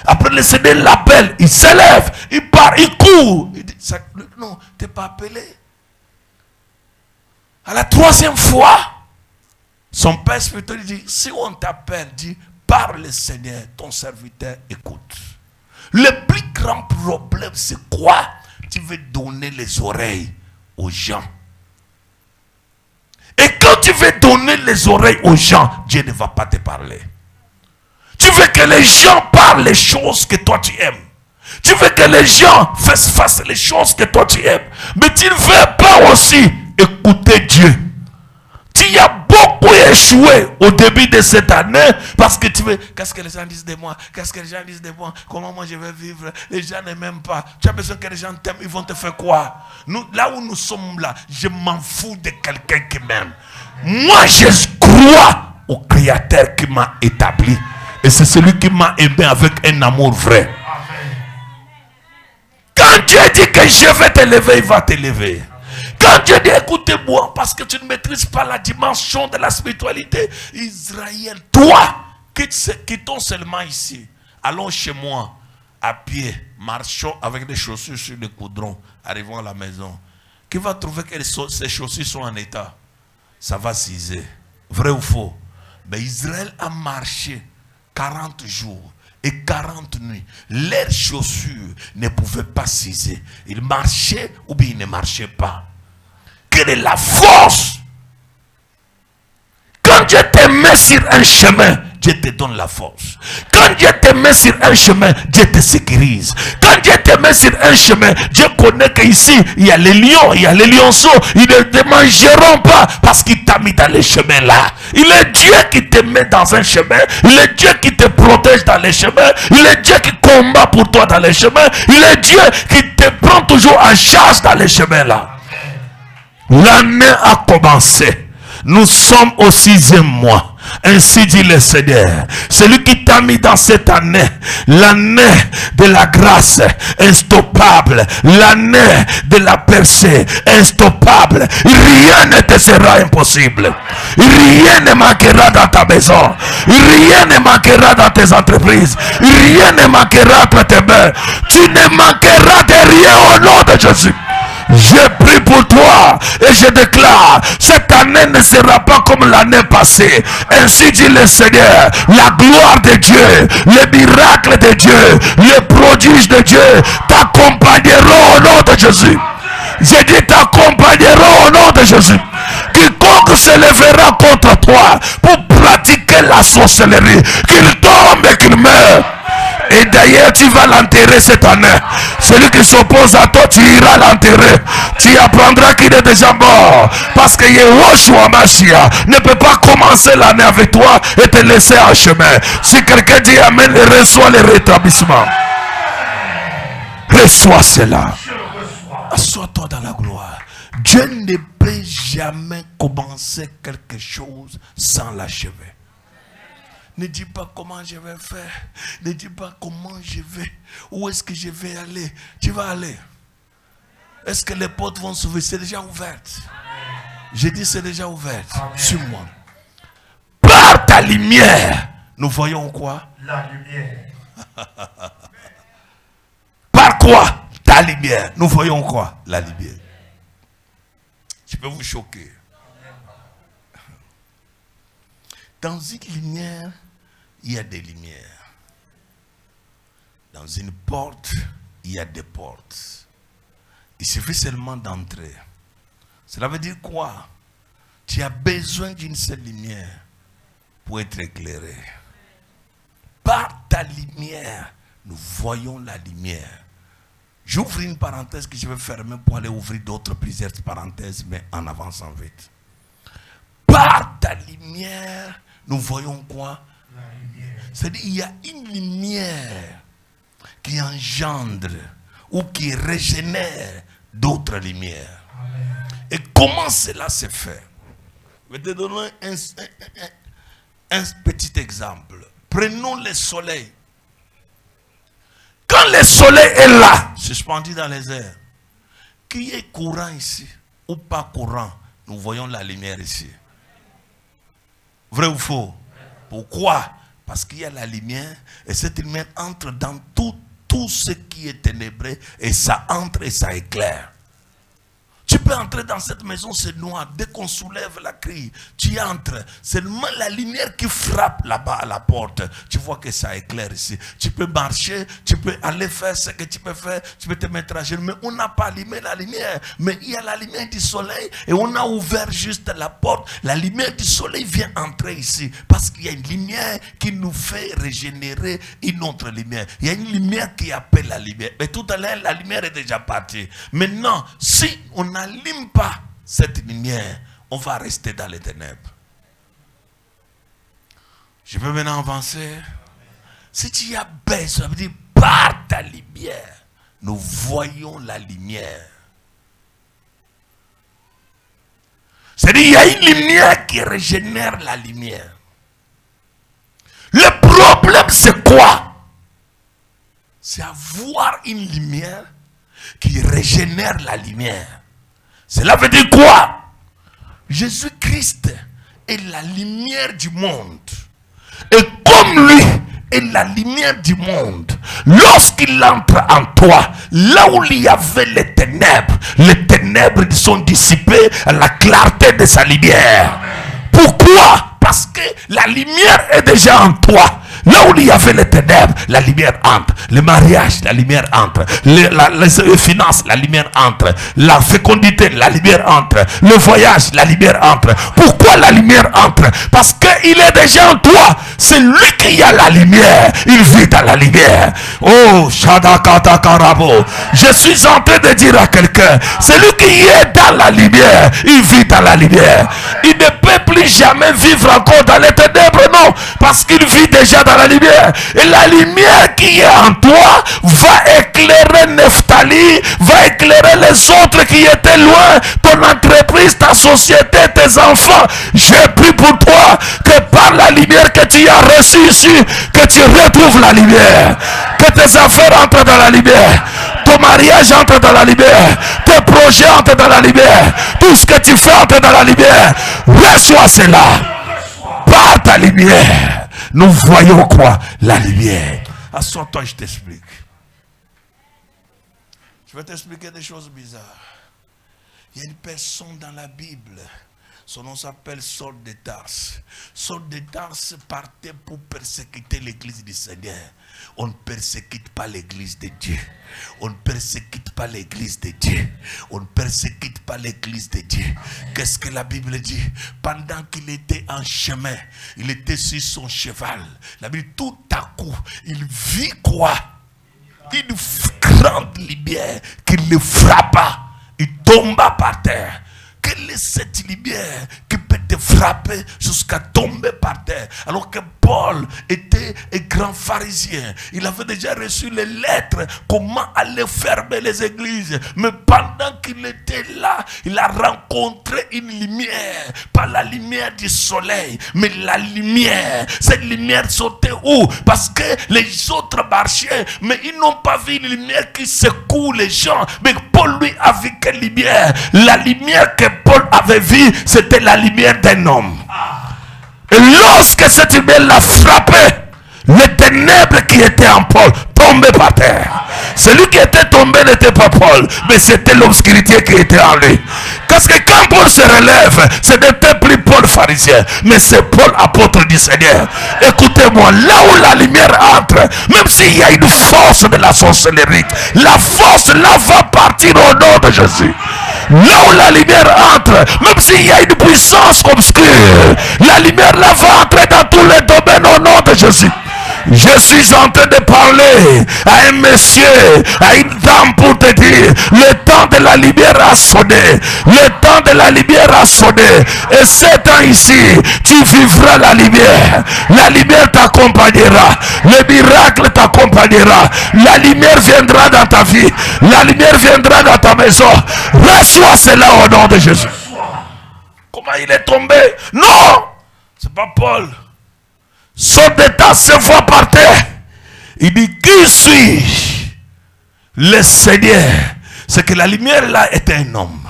Après le Seigneur l'appelle, il s'élève, il part, il court. Il dit, non, tu t'es pas appelé. À la 3e fois, son père spirituel dit, si on t'appelle, dit, parle Seigneur, ton serviteur écoute. Le plus grand problème, c'est quoi? Tu veux donner les oreilles aux gens, tu veux donner les oreilles aux gens, Dieu ne va pas te parler. Tu veux que les gens parlent les choses que toi tu aimes. Tu veux que les gens fassent les choses que toi tu aimes. Mais tu ne veux pas aussi écouter Dieu. Tu as beaucoup échoué au début de cette année parce que tu veux, qu'est-ce que les gens disent de moi? Qu'est-ce que les gens disent de moi? Comment moi je vais vivre? Les gens ne m'aiment pas. Tu as besoin que les gens t'aiment, ils vont te faire quoi? Nous, là où nous sommes là, je m'en fous de quelqu'un qui m'aime. Moi, je crois au Créateur qui m'a établi. Et c'est celui qui m'a aimé avec un amour vrai. Quand Dieu dit que je vais t'élever, il va t'élever. Quand Dieu dit écoutez-moi parce que tu ne maîtrises pas la dimension de la spiritualité, Israël, toi, quittons seulement ici. Allons chez moi, à pied, marchons avec des chaussures sur le goudron, arrivons à la maison. Qui va trouver que ces chaussures sont en état? Ça va ciser. Vrai ou faux? Mais Israël a marché 40 jours et 40 nuits. Leurs chaussures ne pouvaient pas ciser. Ils marchaient ou bien ils ne marchaient pas. Quelle est la force? Quand Dieu te met sur un chemin, Dieu te donne la force. Quand Dieu te met sur un chemin, Dieu te sécurise. Quand Dieu te met sur un chemin, Dieu connaît qu'ici, il y a les lions, il y a les lionceaux. Ils ne te mangeront pas parce qu'il t'a mis dans les chemins là. Il est Dieu qui te met dans un chemin. Il est Dieu qui te protège dans les chemins. Il est Dieu qui combat pour toi dans les chemins. Il est Dieu qui te prend toujours en charge dans les chemins là. L'année a commencé. Nous sommes au 6e mois. Ainsi dit le Seigneur. Celui qui t'a mis dans cette année, l'année de la grâce instoppable, l'année de la percée instoppable, rien ne te sera impossible. Rien ne manquera dans ta maison. Rien ne manquera dans tes entreprises. Rien ne manquera entre tes mains. Tu ne manqueras de rien au nom de Jésus. Je prie pour toi et je déclare, cette année ne sera pas comme l'année passée. Ainsi dit le Seigneur, la gloire de Dieu, les miracles de Dieu, les prodiges de Dieu t'accompagneront au nom de Jésus. J'ai dit t'accompagneront au nom de Jésus. Quiconque se lèvera contre toi pour pratiquer la sorcellerie, qu'il tombe et qu'il meure. Et d'ailleurs, tu vas l'enterrer cette année. Celui qui s'oppose à toi, tu iras l'enterrer. Tu apprendras qu'il est déjà mort. Parce que Yehoshua Mashiach ne peut pas commencer l'année avec toi et te laisser en chemin. Si quelqu'un dit Amen, reçois le rétablissement. Reçois cela. Assois-toi dans la gloire. Dieu ne peut jamais commencer quelque chose sans l'achever. Ne dis pas comment je vais faire. Ne dis pas comment je vais. Où est-ce que je vais aller? Tu vas aller. Est-ce que les portes vont s'ouvrir? C'est déjà ouvert. J'ai dit c'est déjà ouvert. Suis-moi. Par ta lumière, nous voyons quoi? La lumière. Par quoi? Ta lumière. Nous voyons quoi? La lumière. Je peux vous choquer. Dans une lumière, il y a des lumières. Dans une porte, il y a des portes. Il suffit seulement d'entrer. Cela veut dire quoi? Tu as besoin d'une seule lumière pour être éclairé. Par ta lumière, nous voyons la lumière. J'ouvre une parenthèse que je vais fermer pour aller ouvrir plusieurs parenthèses, mais en avançant vite. Par ta lumière, nous voyons quoi? C'est-à-dire qu'il y a une lumière qui engendre ou qui régénère d'autres lumières. Amen. Et comment cela se fait? Je vais te donner un petit exemple. Prenons le soleil. Quand le soleil est là, suspendu dans les airs, qui est courant ici ou pas courant, nous voyons la lumière ici. Vrai ou faux? Pourquoi? Parce qu'il y a la lumière et cette lumière entre dans tout ce qui est ténébreux et ça entre et ça éclaire. Tu peux entrer dans cette maison, c'est noir. Dès qu'on soulève la grille, tu entres. Seulement la lumière qui frappe là-bas à la porte. Tu vois que ça éclaire ici. Tu peux marcher, tu peux aller faire ce que tu peux faire, tu peux te mettre à genoux. Mais on n'a pas allumé la lumière. Mais il y a la lumière du soleil et on a ouvert juste la porte. La lumière du soleil vient entrer ici. Parce qu'il y a une lumière qui nous fait régénérer une autre lumière. Il y a une lumière qui appelle la lumière. Mais tout à l'heure, la lumière est déjà partie. Maintenant, si on n'allume pas cette lumière, on va rester dans les ténèbres. Je peux maintenant avancer. Si tu as besoin, ça veut dire par ta lumière, nous voyons la lumière. C'est-à-dire, il y a une lumière qui régénère la lumière. Le problème, c'est quoi? C'est avoir une lumière qui régénère la lumière. Cela veut dire quoi? Jésus-Christ est la lumière du monde. Et comme lui est la lumière du monde, lorsqu'il entre en toi, là où il y avait les ténèbres sont dissipées à la clarté de sa lumière. Pourquoi? Parce que la lumière est déjà en toi. Là où il y avait les ténèbres, la lumière entre. Le mariage, la lumière entre. Les finances, la lumière entre. La fécondité, la lumière entre. Le voyage, la lumière entre. Pourquoi la lumière entre? Parce qu'il est déjà en toi. C'est lui qui a la lumière. Il vit dans la lumière. Oh, Shadakata Karabo. Je suis en train de dire à quelqu'un, celui qui est dans la lumière, il vit dans la lumière. Il ne peut plus jamais vivre encore dans les ténèbres, non. Parce qu'il vit déjà dans la lumière. Et la lumière qui est en toi va éclairer Nephtali, va éclairer les autres qui étaient loin, ton entreprise, ta société, tes enfants. J'ai pris pour toi que par la lumière que tu as reçue ici, que tu retrouves la lumière, que tes affaires entrent dans la lumière, ton mariage entre dans la lumière, tes projets entrent dans la lumière, tout ce que tu fais entre dans la lumière. Reçois cela par ta lumière. Nous voyons quoi? La lumière. Assois-toi, je t'explique. Je vais t'expliquer des choses bizarres. Il y a une personne dans la Bible. Son nom s'appelle Saul de Tarse. Saul de Tarse partait pour persécuter l'église du Seigneur. On ne persécute pas l'église de Dieu. On ne persécute pas l'église de Dieu. On ne persécute pas l'église de Dieu. Qu'est-ce que la Bible dit? Pendant qu'il était en chemin, il était sur son cheval. La Bible, tout à coup, il vit quoi? Une grande lumière qui le frappa. Il tomba par terre. Quelle est cette lumière qui peut te frapper jusqu'à tomber par terre? Alors que Paul était un grand pharisien. Il avait déjà reçu les lettres. Comment aller fermer les églises. Mais pendant qu'il était là, il a rencontré une lumière. Pas la lumière du soleil, mais la lumière. Cette lumière sortait où? Parce que les autres marchaient, mais ils n'ont pas vu une lumière qui secoue les gens. Mais Paul lui a vu quelle lumière? La lumière que Paul avait vue, c'était la lumière d'un homme. Et lorsque cette lumière l'a frappé, les ténèbres qui étaient en Paul tombaient par terre. Celui qui était tombé n'était pas Paul, mais c'était l'obscurité qui était en lui. Parce que quand Paul se relève, ce n'était plus Paul pharisien, mais c'est Paul apôtre du Seigneur. Écoutez-moi, là où la lumière entre, même s'il y a une force de la sorcellerie, la force là va partir au nom de Jésus. Là où la lumière entre, même s'il y a une puissance obscure, la lumière là va entrer dans tous les domaines au nom de Jésus. Je suis en train de parler à un monsieur, à une dame pour te dire, le temps de la lumière a sonné. Le temps de la lumière a sonné. Et ce temps ici, tu vivras la lumière. La lumière t'accompagnera. Le miracle t'accompagnera. La lumière viendra dans ta vie. La lumière viendra dans ta maison. Reçois cela au nom de Jésus. Comment il est tombé? Non, c'est pas Paul. Son état se voit par terre. Il dit, qui suis-je? Le Seigneur. C'est que la lumière là était un homme.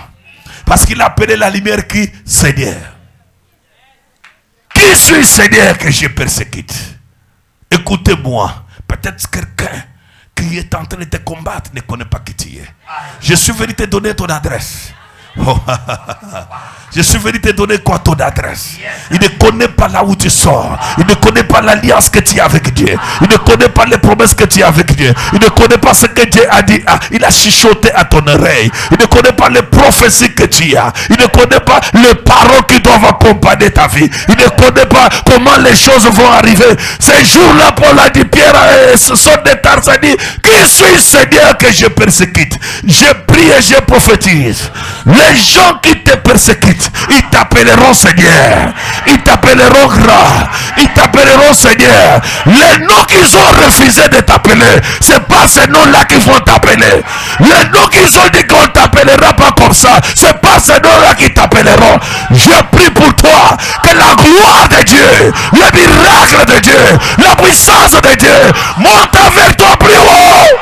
Parce qu'il appelait la lumière qui? Seigneur. Qui suis Seigneur que je persécute? Écoutez-moi. Peut-être quelqu'un qui est en train de te combattre ne connaît pas qui tu es. Je suis venu te donner ton adresse. Oh, je suis venu te donner quoi ton adresse? Il ne connaît pas là où tu sors. Il ne connaît pas l'alliance que tu as avec Dieu. Il ne connaît pas les promesses que tu as avec Dieu. Il ne connaît pas ce que Dieu a dit. Il a chuchoté à ton oreille. Il ne connaît pas les prophéties que tu as. Il ne connaît pas les paroles qui doivent accompagner ta vie. Il ne connaît pas comment les choses vont arriver. Ces jours-là, Paul a dit, Pierre, ce sont des Tarzani. Qui suis Seigneur que je persécute? Je prie et je prophétise. Les gens qui te persécutent, ils t'appelleront Seigneur. Ils t'appelleront grand. Ils t'appelleront Seigneur. Les noms qu'ils ont refusé de t'appeler, c'est pas ces noms-là qu'ils vont t'appeler. Les noms qu'ils ont dit qu'on t'appellera pas comme ça, c'est pas ces noms-là qui t'appelleront. Je prie pour toi que la gloire de Dieu, le miracle de Dieu, la puissance de Dieu monte avec toi plus haut.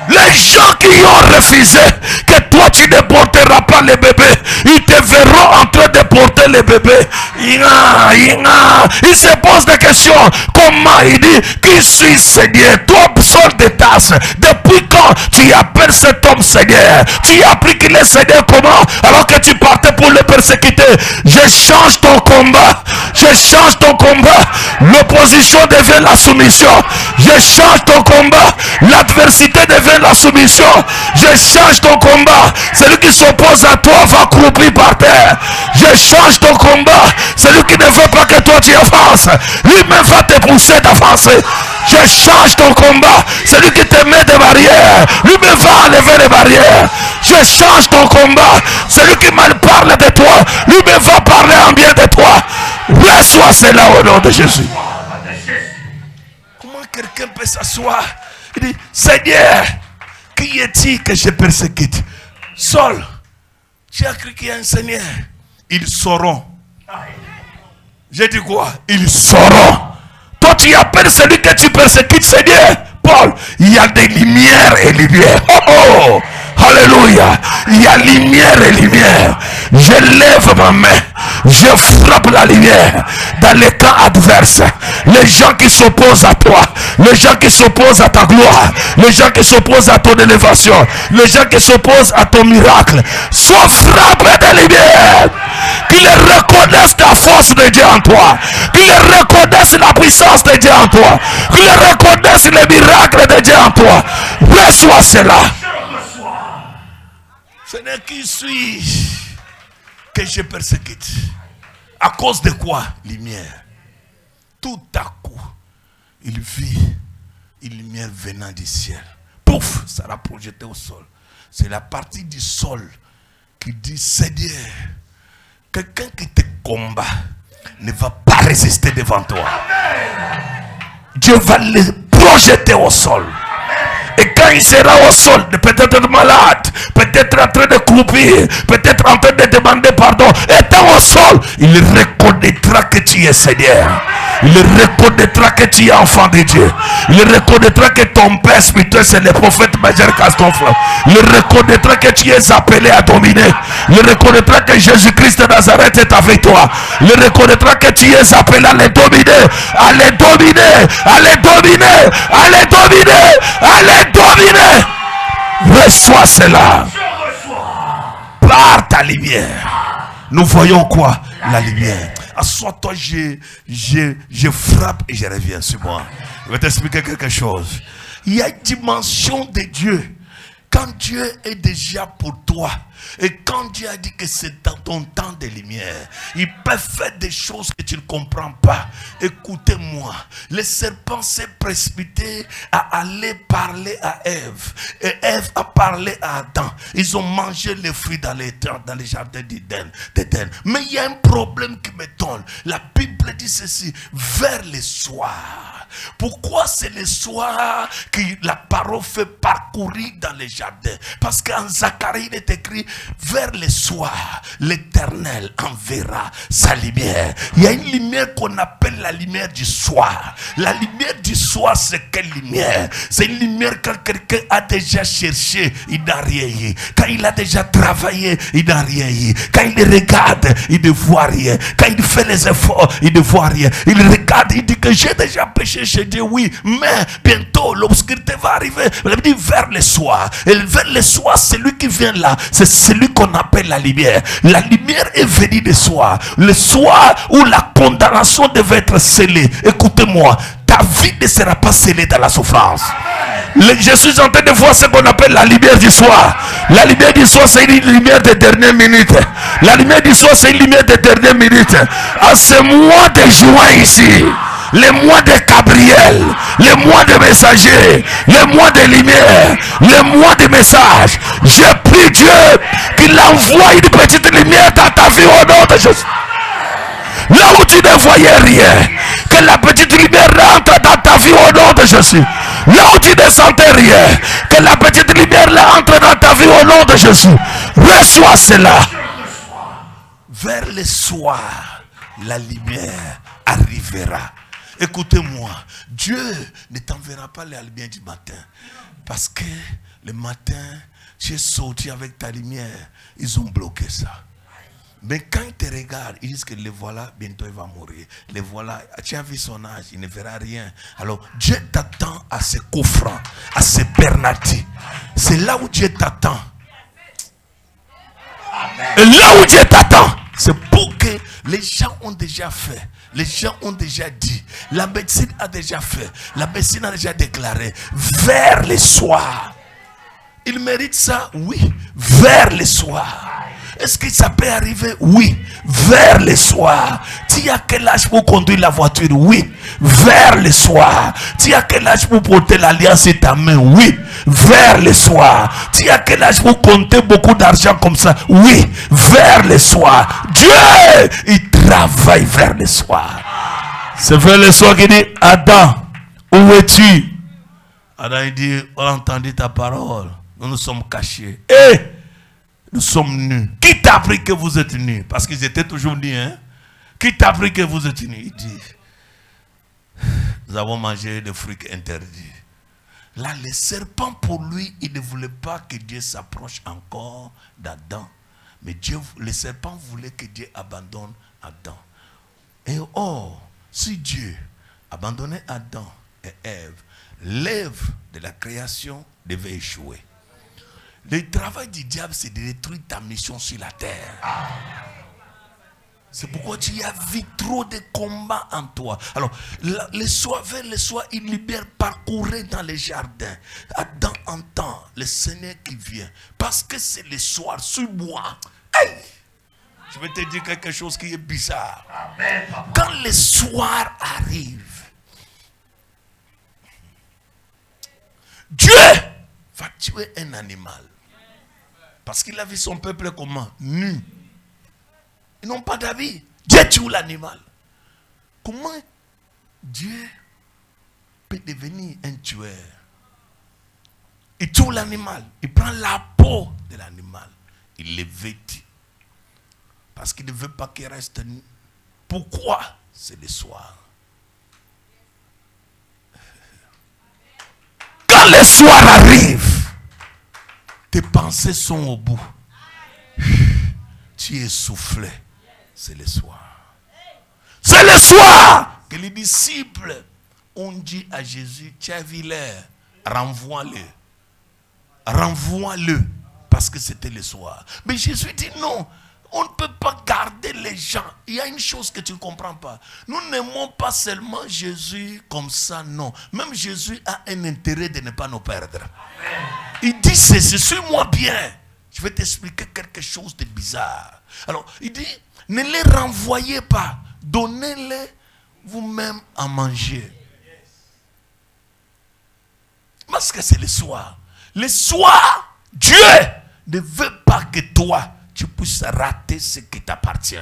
Les gens qui ont refusé que toi tu ne porteras pas les bébés, ils te verront en train de porter les bébés. Ils se posent des questions. Comment? Il dit, qui suis Seigneur? Toi, Saul de Tarse, depuis quand tu appelles cet homme Seigneur? Tu as appris qu'il est Seigneur comment? Alors que tu partais pour le persécuter. Je change ton combat. Je change ton combat. L'opposition devient la soumission. Je change ton combat. L'adversité devient la soumission. Je change ton combat. Celui qui s'oppose à toi va croupir par terre. Je change ton combat. Celui qui ne veut pas que toi tu avances, lui-même va te pousser d'avancer. Je change ton combat. Celui qui te met des barrières, lui-même va enlever les barrières. Je change ton combat. Celui qui mal parle de toi, lui-même va parler en bien de toi. Reçois cela au nom de Jésus. Comment quelqu'un peut s'asseoir? Il dit, Seigneur, qui est-il que je persécute? Saul, tu as cru qu'il y a un Seigneur. Ils sauront. J'ai dit quoi? Ils sauront. Toi tu appelles celui que tu persécutes Seigneur. Paul, il y a des lumières et lumières. Oh oh, alléluia. Il y a lumière et lumière. Je lève ma main. Je frappe la lumière dans les camps adverses. Les gens qui s'opposent à toi, les gens qui s'opposent à ta gloire, les gens qui s'opposent à ton élévation, les gens qui s'opposent à ton miracle, soient frappés de lumière. Qu'ils reconnaissent la force de Dieu en toi, qu'ils reconnaissent la puissance de Dieu en toi, qu'ils reconnaissent le miracle de Dieu en toi. Reçois cela. Seigneur, qui suis-je que je persécute? À cause de quoi? Lumière. Tout à coup, il vit une lumière venant du ciel. Pouf, ça l'a projeté au sol. C'est la partie du sol qui dit, Seigneur, quelqu'un qui te combat ne va pas résister devant toi. Dieu va le projeter au sol. Et quand il sera au sol, peut-être malade, peut-être en train de croupir, peut-être en train de demander pardon, étant au sol, il reconnaîtra que tu es Seigneur. Il reconnaîtra que tu es enfant de Dieu. Il reconnaîtra que ton père spirituel c'est le prophète majeur Castonfle. Il reconnaîtra que tu es appelé à dominer. Il reconnaîtra que Jésus-Christ de Nazareth est avec toi. Il reconnaîtra que tu es appelé à les dominer. À les dominer. À les dominer. À les dominer. À les dominer. Reçois cela. Par ta lumière. Nous voyons quoi? La lumière. Assois-toi, je frappe et je reviens sur moi. Je vais t'expliquer quelque chose. Il y a une dimension de Dieu. Quand Dieu est déjà pour toi, et quand Dieu a dit que c'est dans ton temps de lumière, il peut faire des choses que tu ne comprends pas. Écoutez-moi, le serpent s'est précipité à aller parler à Ève. Et Ève a parlé à Adam. Ils ont mangé les fruits dans les jardins d'Éden. Mais il y a un problème qui me donne. La Bible dit ceci, vers le soir. Pourquoi c'est le soir que la parole fait parcourir dans les jardins? Parce qu'en Zacharie il est écrit, vers le soir, l'Éternel enverra sa lumière. Il y a une lumière qu'on appelle la lumière du soir. La lumière du soir, c'est quelle lumière? C'est une lumière quand quelqu'un a déjà cherché, il n'a rien eu. Quand il a déjà travaillé, il n'a rien eu. Quand il regarde, il ne voit rien. Quand il fait les efforts, il ne voit rien. Il regarde, il dit que j'ai déjà péché chez Dieu, oui, mais bientôt l'obscurité va arriver. Il dit vers le soir. Et vers le soir, celui qui vient là, c'est celui qu'on appelle la lumière. La lumière est venue le soir. Le soir où la condamnation devait être scellée. Écoutez-moi, ta vie ne sera pas scellée dans la souffrance. Je suis en train de voir ce qu'on appelle la lumière du soir. La lumière du soir, c'est une lumière des dernières minutes. La lumière du soir, c'est une lumière des dernières minutes. En ce mois de juin ici, les mois de Gabriel, les mois de messagers, les mois de lumière, les mois de messages, je prie Dieu qu'il envoie une petite lumière dans ta vie au nom de Jésus. Là où tu ne voyais rien, que la petite lumière rentre dans ta vie au nom de Jésus. Là où tu ne sentais rien, que la petite lumière entre dans ta vie au nom de Jésus. Reçois cela. Vers le soir, la lumière arrivera. Écoutez-moi, Dieu ne t'enverra pas la lumière du matin. Parce que le matin, tu es sorti avec ta lumière. Ils ont bloqué ça. Mais quand ils te regardent, ils disent que le voilà, bientôt il va mourir. Le voilà, tu as vu son âge, il ne verra rien. Alors Dieu t'attend à ce coffre, à ce bernati. C'est là où Dieu t'attend. Et là où Dieu t'attend, c'est pour que les gens ont déjà fait. Les gens ont déjà dit. La médecine a déjà fait. La médecine a déjà déclaré. Vers le soir. Il mérite ça? Oui. Vers le soir. Est-ce que ça peut arriver? Oui. Vers le soir. Tu as quel âge pour conduire la voiture? Oui. Vers le soir. Tu as quel âge pour porter l'alliance et ta main? Oui. Vers le soir. Tu as quel âge pour compter beaucoup d'argent comme ça? Oui. Vers le soir. Dieu, il travaille vers le soir. C'est vers le soir qu'il dit, Adam, où es-tu? Adam il dit, on a entendu ta parole. Nous nous sommes cachés. Nous sommes nus. Qui t'a appris que vous êtes nus? Parce qu'ils étaient toujours nus. Hein? Qui t'a appris que vous êtes nus? Il dit, nous avons mangé des fruits interdits. Là, le serpent, pour lui, il ne voulait pas que Dieu s'approche encore d'Adam. Mais le serpent voulait que Dieu abandonne Adam. Et or, si Dieu abandonnait Adam et Ève, l'œuvre de la création devait échouer. Le travail du diable, c'est de détruire ta mission sur la terre. C'est pourquoi tu as vu trop de combats en toi. Alors, le soir, vers le soir, il libère, parcourir dans les jardins. Adam entend le Seigneur qui vient. Parce que c'est le soir, sur moi. Hey! Je vais te dire quelque chose qui est bizarre. Amen. Quand le soir arrive, Dieu va tuer un animal. Parce qu'il a vu son peuple comment? Nu. Ils n'ont pas d'habit. Dieu tue l'animal. Comment Dieu peut devenir un tueur? Il tue l'animal. Il prend la peau de l'animal. Il le vêtit. Parce qu'il ne veut pas qu'il reste nu. Pourquoi? C'est le soir. Quand le soir arrive, tes pensées sont au bout. Tu es soufflé. C'est le soir. C'est le soir que les disciples ont dit à Jésus, tu as vu l'air, renvoie-le. Renvoie-le. Parce que c'était le soir. Mais Jésus dit non. On ne peut pas garder les gens. Il y a une chose que tu ne comprends pas. Nous n'aimons pas seulement Jésus comme ça, non. Même Jésus a un intérêt de ne pas nous perdre. Amen. Il dit, suis-moi bien. Je vais t'expliquer quelque chose de bizarre. Alors, il dit, ne les renvoyez pas. Donnez-les vous-même à manger. Parce que c'est le soir. Le soir, Dieu ne veut pas que toi, tu puisses rater ce qui t'appartient.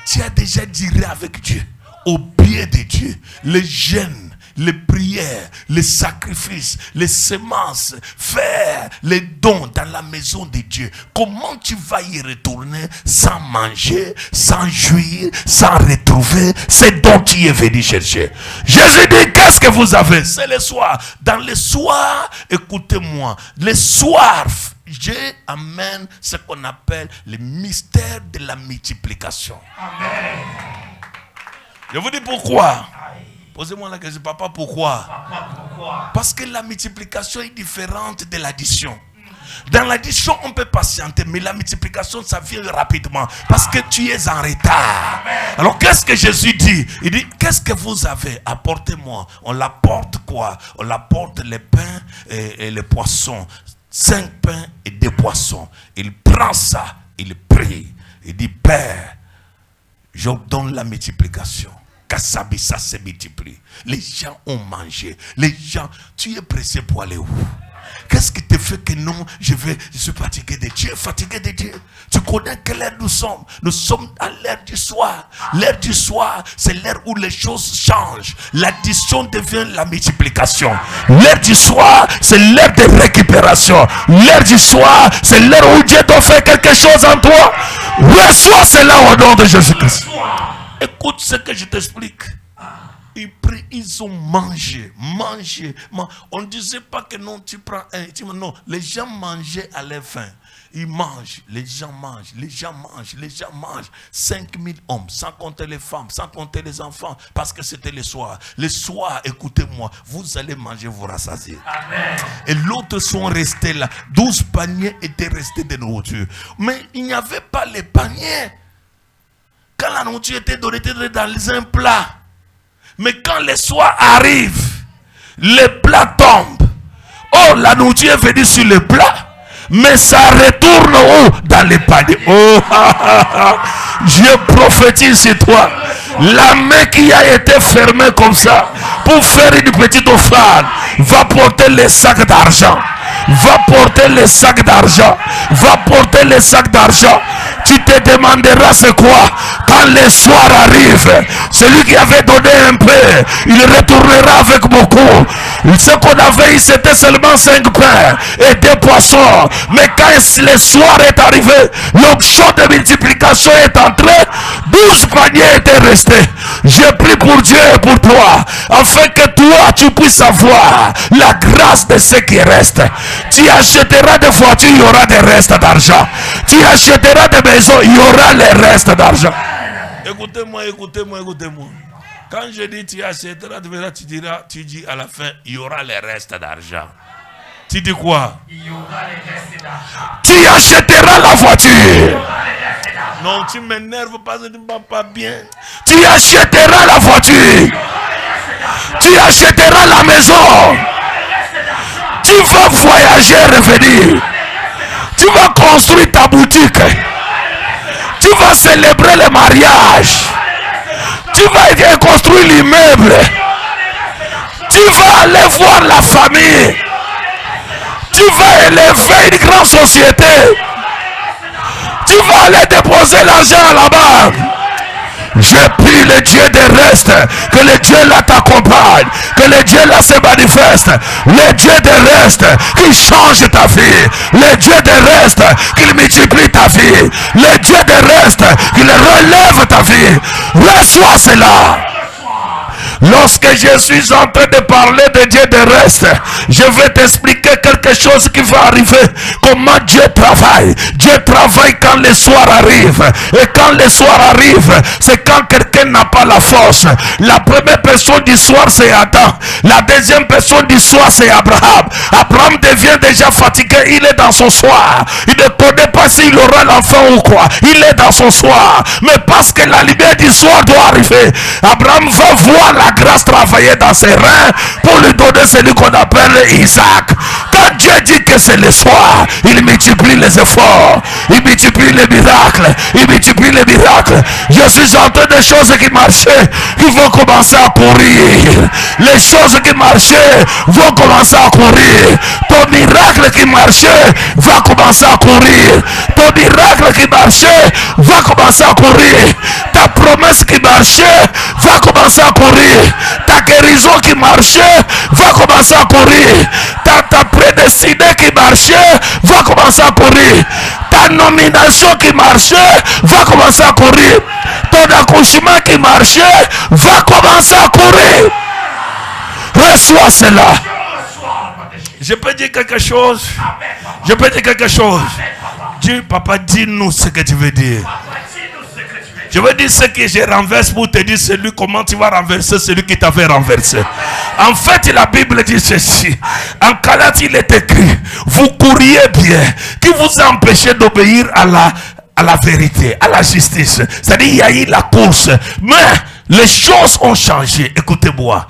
Tu as déjà diré avec Dieu, au pied de Dieu, les jeûnes, les prières, les sacrifices, les semences, faire les dons dans la maison de Dieu. Comment tu vas y retourner sans manger, sans jouir, sans retrouver ce dont tu es venu chercher? Jésus dit, qu'est-ce que vous avez? C'est le soir. Dans le soir, écoutez-moi, le soir, Dieu amène ce qu'on appelle le mystère de la multiplication. Amen. Je vous dis pourquoi. Posez-moi la question, papa, pourquoi? Parce que la multiplication est différente de l'addition. Dans l'addition, on peut patienter, mais la multiplication, ça vient rapidement. Parce que tu es en retard. Alors, qu'est-ce que Jésus dit? Il dit, qu'est-ce que vous avez? Apportez-moi. On l'apporte quoi? On l'apporte les pains et les poissons. 5 pains et 2 poissons. Il prend ça, il prie. Il dit, Père, je donne la multiplication. Kassabi, ça se multiplie. Les gens ont mangé. Les gens, tu es pressé pour aller où? Qu'est-ce qui te fait que non, je suis fatigué de Dieu, fatigué de Dieu? Tu connais quelle heure nous sommes? Nous sommes à l'heure du soir. L'heure du soir, c'est l'heure où les choses changent. L'addition devient la multiplication. L'heure du soir, c'est l'heure de récupération. L'heure du soir, c'est l'heure où Dieu doit faire quelque chose en toi. Reçois cela au nom de Jésus-Christ. Écoute ce que je t'explique. Ils prient, ils ont mangé. On ne disait pas que non, tu prends un. Non, les gens mangeaient à leur faim. Ils mangent, les gens mangent. 5000 hommes, sans compter les femmes, sans compter les enfants, parce que c'était le soir. Le soir, écoutez-moi, vous allez manger, vous rassasier. Amen. Et l'autre sont restés là. 12 paniers étaient restés de nourriture. Mais il n'y avait pas les paniers. Quand la nourriture était donnée, était dans un plat. Mais quand le soir arrive, le plat tombe. Oh, la nourriture est venue sur le plat. Mais ça retourne où? Dans les paniers. Oh, je prophétise sur toi. La main qui a été fermée comme ça pour faire une petite offrande va porter les sacs d'argent. Va porter les sacs d'argent. Va porter les sacs d'argent. Tu te demanderas c'est quoi? Quand le soir arrive, celui qui avait donné un peu, il retournera avec beaucoup. Ce qu'on avait, c'était seulement 5 pains et 2 poissons. Mais quand le soir est arrivé, l'option de multiplication est entrée. 12 paniers étaient restés. J'ai pris pour Dieu et pour toi, afin que toi, tu puisses avoir la grâce de ce qui reste. Tu achèteras des voitures, il y aura des restes d'argent. Tu achèteras des maisons, il y aura les restes d'argent. Écoutez-moi. Quand je dis tu achèteras, tu dis à la fin, il y aura les restes d'argent. Tu dis quoi? Il y aura les restes d'argent. Tu achèteras la voiture. Non, tu m'énerves parce que tu ne vas pas bien. Tu achèteras la voiture. Tu achèteras la maison. Tu vas voyager et revenir. Tu vas construire ta boutique. Tu vas célébrer le mariage. Tu vas construire l'immeuble. Tu vas aller voir la famille. Tu vas élever une grande société. Tu vas aller déposer l'argent à la banque. Je prie le Dieu des restes, que le Dieu là t'accompagne, que le Dieu là se manifeste, le Dieu des restes qui change ta vie, le Dieu des restes qui multiplie ta vie, le Dieu des restes qui relève ta vie. Reçois cela. Lorsque je suis en train de parler de Dieu de reste, je vais t'expliquer quelque chose qui va arriver. Comment Dieu travaille. Dieu travaille quand le soir arrive. Et quand le soir arrive, c'est quand quelqu'un n'a pas la force. La première personne du soir, c'est Adam. La deuxième personne du soir, c'est Abraham. Abraham devient déjà fatigué. Il est dans son soir. Il ne connaît pas s'il aura l'enfant ou quoi. Il est dans son soir. Mais parce que la lumière du soir doit arriver, Abraham va voir la grâce travailler dans ses reins pour lui donner celui qu'on appelle Isaac. Quand Dieu dit que c'est le soir, il multiplie les efforts, il multiplie les miracles, il multiplie les miracles. Je suis en train de choses qui marchaient, qui vont commencer à courir. Les choses qui marchaient vont commencer à courir. Ton miracle qui marchait va commencer à courir. Ton miracle qui marchait va commencer à courir. Ta promesse qui marchait va commencer à courir. Ta guérison qui marchait va commencer à courir. Ta prédestinée qui marchait va commencer à courir. Ta nomination qui marchait va commencer à courir. Ton accouchement qui marchait va commencer à courir. Reçois cela. Je peux dire quelque chose. Je peux dire quelque chose. Dieu, papa, dis-nous ce que tu veux dire. Je veux dire ce que je renverse pour te dire celui comment tu vas renverser celui qui t'avait renversé. En fait, la Bible dit ceci. En Galates, il est écrit, vous couriez bien, qui vous a empêché d'obéir à la vérité, à la justice. C'est-à-dire, il y a eu la course. Mais les choses ont changé. Écoutez-moi.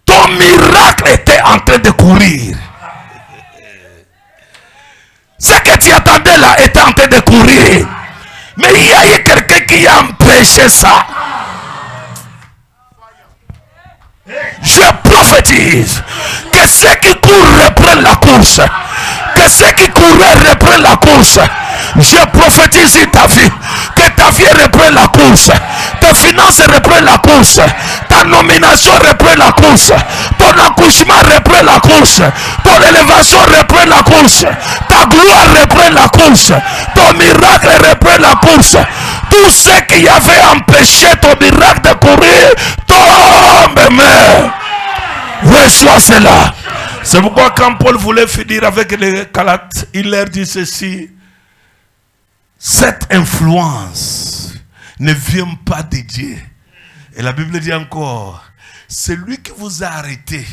Ton miracle était en train de courir. Ce que tu attendais là était en train de courir. Mais il y a eu quelqu'un qui a empêché ça. Je prophétise que ceux qui courent reprennent la course. Que ceux qui couraient reprennent la course. Je prophétise sur ta vie. Que ta vie reprenne la course. Tes finances reprennent la course. Ta nomination reprend la course. Ton accouchement reprend la course. Ton élévation reprend la course. Ta gloire reprend la course. Ton miracle reprend la course. Tout ce qui avait empêché ton miracle de courir tombe, meurt. Reçois cela. C'est pourquoi quand Paul voulait finir avec les Galates, il leur dit ceci. Cette influence ne vient pas de Dieu. Et la Bible dit encore, celui qui vous a arrêté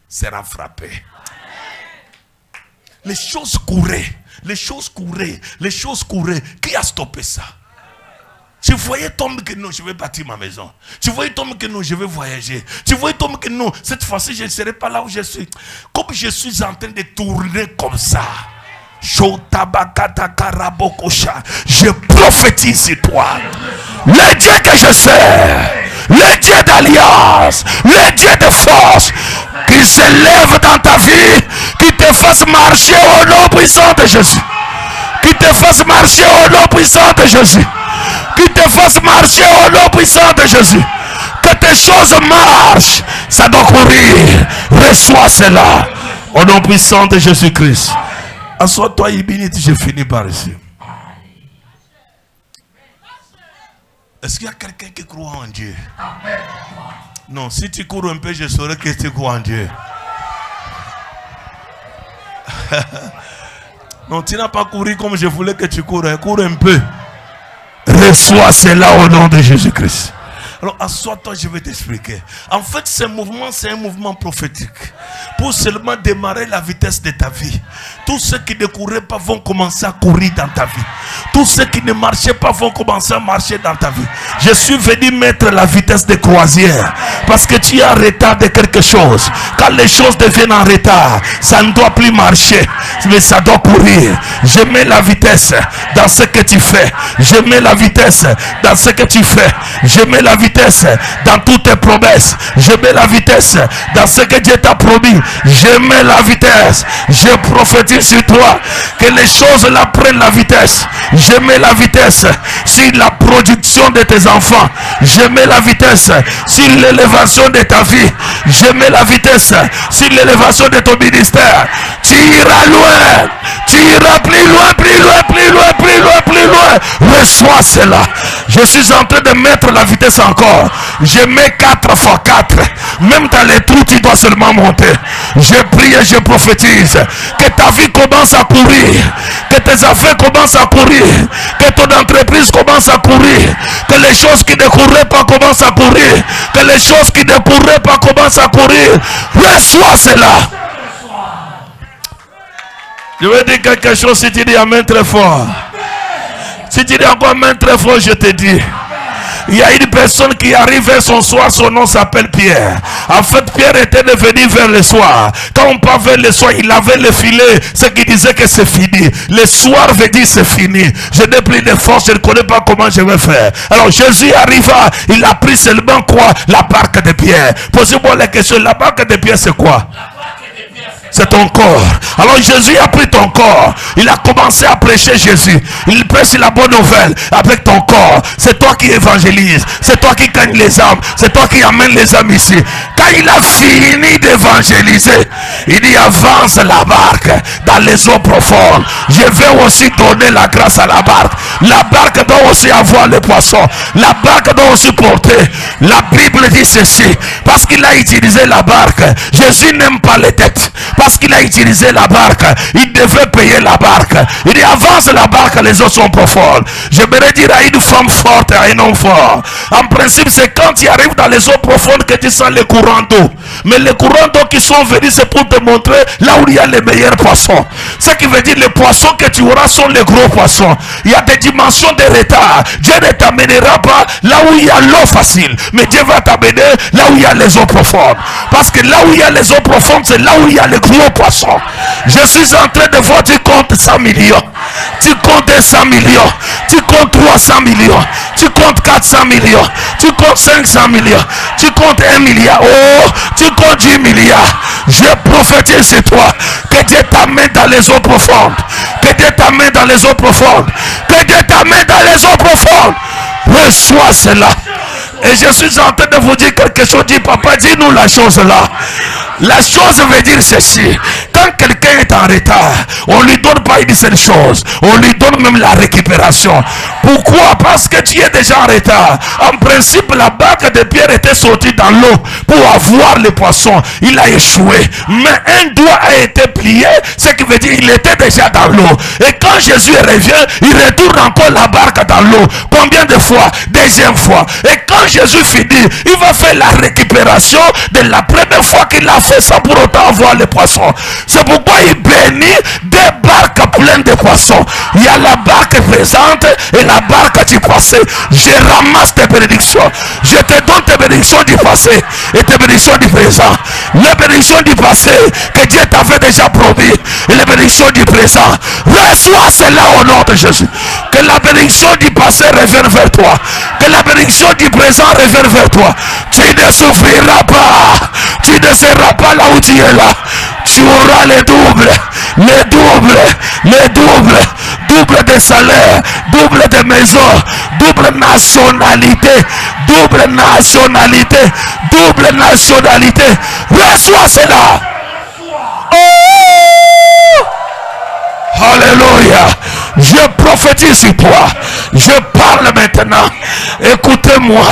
sera frappé. Les choses couraient, les choses couraient, les choses couraient. Qui a stoppé ça? Tu voyais Tom que non, je vais bâtir ma maison. Tu voyais Tom que non, je vais voyager. Tu voyais Tom que non, cette fois-ci je ne serai pas là où je suis. Comme je suis en train de tourner comme ça. Je prophétise sur toi. Le Dieu que je sers, le Dieu d'alliance, le Dieu de force, qui s'élève dans ta vie, qui te fasse marcher au nom puissant de Jésus. Qui te fasse marcher au nom puissant de Jésus. Qui te fasse marcher au nom puissant de Jésus. Que tes choses marchent. Ça doit courir. Reçois cela. Au nom puissant de Jésus-Christ. Assois-toi, Ibinit, je finis par ici. Est-ce qu'il y a quelqu'un qui croit en Dieu? Non, si tu cours un peu, je saurais que tu crois en Dieu. Non, tu n'as pas couru comme je voulais que tu cours. Cours un peu. Reçois cela au nom de Jésus-Christ. Alors, assois-toi, je vais t'expliquer. En fait, ce mouvement, c'est un mouvement prophétique. Pour seulement démarrer la vitesse de ta vie. Tous ceux qui ne couraient pas vont commencer à courir dans ta vie. Tous ceux qui ne marchaient pas vont commencer à marcher dans ta vie. Je suis venu mettre la vitesse de croisière. Parce que tu es en retard de quelque chose. Quand les choses deviennent en retard, ça ne doit plus marcher. Mais ça doit courir. Je mets la vitesse dans ce que tu fais. Je mets la vitesse dans ce que tu fais. Je mets la vitesse dans toutes tes promesses. Je mets la vitesse dans ce que Dieu t'a promis. Je mets la vitesse. Je prophétise sur toi que les choses là prennent la vitesse. Je mets la vitesse sur la production de tes enfants. Je mets la vitesse sur l'élévation de ta vie. Je mets la vitesse sur l'élévation de ton ministère. Tu iras loin. Tu iras plus loin, plus loin, plus loin, plus loin, plus loin. Reçois cela. Je suis en train de mettre la vitesse encore. Je mets 4 fois 4. Même dans les trous, tu dois seulement monter. Je prie et je prophétise que ta vie commence à courir. Que tes affaires commencent à courir. Que ton entreprise commence à courir. Que les choses qui ne courraient pas commencent à courir. Que les choses qui ne courraient pas commencent à courir. Reçois cela. Je vais dire quelque chose si tu dis amen très fort. Si tu dis encore amen très fort, je te dis. Il y a une personne qui arrive vers son soir, son nom s'appelle Pierre. En fait, Pierre était devenu vers le soir. Quand on part vers le soir, il avait le filet, ce qui disait que c'est fini. Le soir veut dire c'est fini. Je n'ai plus de force, je ne connais pas comment je vais faire. Alors Jésus arriva, il a pris seulement quoi? La barque de Pierre. Posez-moi la question, la barque de Pierre c'est quoi? C'est ton corps. Alors Jésus a pris ton corps. Il a commencé à prêcher Jésus. Il prêche la bonne nouvelle avec ton corps. C'est toi qui évangélises. C'est toi qui gagnes les âmes. C'est toi qui amènes les âmes ici. Quand il a fini d'évangéliser, il dit avance la barque dans les eaux profondes. Je vais aussi donner la grâce à la barque. La barque doit aussi avoir les poissons. La barque doit aussi porter. La Bible dit ceci. Parce qu'il a utilisé la barque. Jésus n'aime pas les têtes. parce qu'il a utilisé la barque, il devait payer la barque. Il dit avance la barque, les eaux sont profondes. J'aimerais dire à une femme forte et à un homme fort, en principe c'est quand tu arrives dans les eaux profondes que tu sens les courants d'eau. Mais les courants d'eau qui sont venus, c'est pour te montrer là où il y a les meilleurs poissons. Ce qui veut dire les poissons que tu auras sont les gros poissons. Il y a des dimensions de retard. Dieu ne t'amènera pas là où il y a l'eau facile, mais Dieu va t'amener là où il y a les eaux profondes. Parce que là où il y a les eaux profondes, c'est là où il y a les gros poissons. Je suis en train de voir, tu comptes 100 millions. Tu comptes 100 millions. Tu comptes 300 millions. Tu comptes 400 millions. Tu comptes 500 millions. Tu comptes 1 milliard. Oh, tu comptes 10 milliards. Je prophétise sur toi que Dieu t'amène dans les eaux profondes. Que Dieu t'amène dans les eaux profondes. Que Dieu t'amène dans les eaux profondes. Reçois cela. Et je suis en train de vous dire quelque chose. Dis papa, dis-nous la chose là. La chose veut dire ceci. Quand quelqu'un est en retard, on lui donne pas une seule chose, on lui donne même la récupération. Pourquoi? Parce que tu es déjà en retard. En principe, la barque de Pierre était sortie dans l'eau pour avoir les poissons. Il a échoué. Mais un doigt a été plié, ce qui veut dire qu'il était déjà dans l'eau. Et quand Jésus revient, il retourne encore la barque dans l'eau. Combien de fois? Deuxième fois. Et quand Jésus finit, il va faire la récupération de la première fois qu'il a fait ça pour autant avoir les poissons. C'est pourquoi il bénit des barques pleines de poissons. Il y a la barque présente et la barque du passé. Je ramasse tes bénédictions. Je te donne tes bénédictions du passé et tes bénédictions du présent. Les bénédictions du passé que Dieu t'avait déjà promis et les bénédictions du présent. Reçois cela au nom de Jésus. Que la bénédiction du passé revienne vers toi. Que la bénédiction du présent revienne vers toi. Tu ne souffriras pas. Tu ne seras pas là où tu es là. Tu auras les doubles, les doubles, les doubles, double de salaire, double de maison, double nationalité, double nationalité, double nationalité. Reçois cela. Oh! Alléluia. Je prophétise sur toi. Je parle maintenant. Écoutez-moi.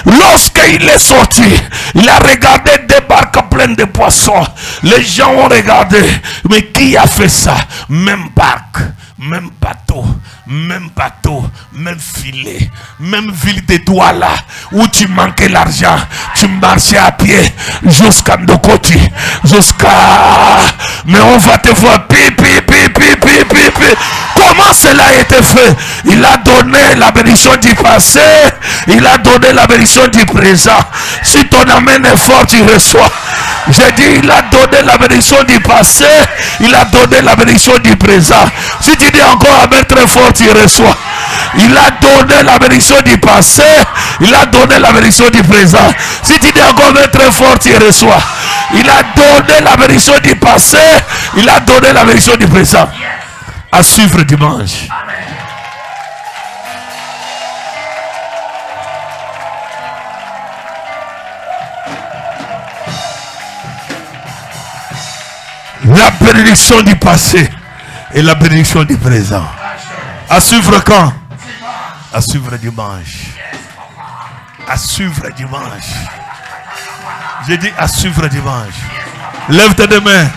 Lorsqu'il est sorti, il a regardé des barques pleines de poissons. Les gens ont regardé. Mais qui a fait ça? Même barque, même bateau, même filet, même ville de Douala où tu manquais l'argent, tu marchais à pied jusqu'à Ndokoti, mais on va te voir Comment cela a été fait? Il a donné la bénédiction du passé, il a donné la bénédiction du présent. Si ton amen est fort, tu reçois. J'ai dit, il a donné la bénédiction du passé, il a donné la bénédiction du présent. Si tu dis encore amen très fort, tu reçois. Il a donné la bénédiction du passé, il a donné la bénédiction du présent. Si tu dis encore amen très fort, tu reçois. Il a donné la bénédiction du passé, il a donné la bénédiction du présent. À suivre dimanche. La bénédiction du passé et la bénédiction du présent. À suivre quand? À suivre dimanche. À suivre dimanche. J'ai dit à suivre dimanche. Lève tes deux mains.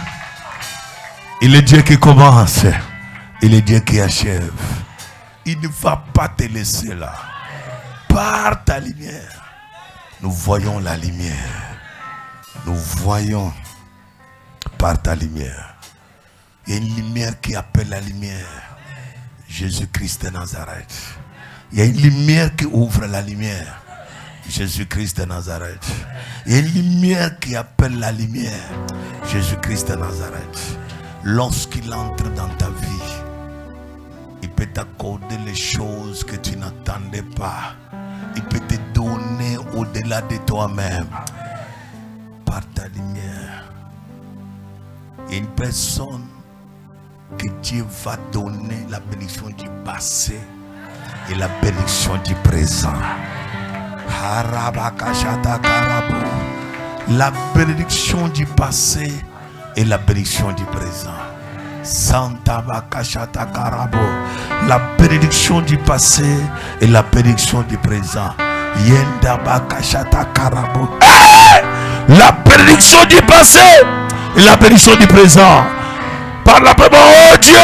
Il est Dieu qui commence. Il est Dieu qui achève. Il ne va pas te laisser là. Par ta lumière. Nous voyons la lumière. Nous voyons par ta lumière. Il y a une lumière qui appelle la lumière. Jésus-Christ de Nazareth. Il y a une lumière qui ouvre la lumière. Jésus-Christ de Nazareth. Il y a une lumière qui appelle la lumière. Jésus-Christ de Nazareth. Lorsqu'il entre dans ta vie, il peut t'accorder les choses que tu n'attendais pas. Il peut te donner au-delà de toi-même. Par ta lumière. Il y a une personne que Dieu va donner la bénédiction du passé et la bénédiction du présent. La bénédiction du passé et la bénédiction du présent. Santa Bakashata Karabo. La bénédiction du passé et la bénédiction du présent. Yenda Bakashata Karabo. La bénédiction du passé La bénédiction du présent. Par la parole. Oh Dieu.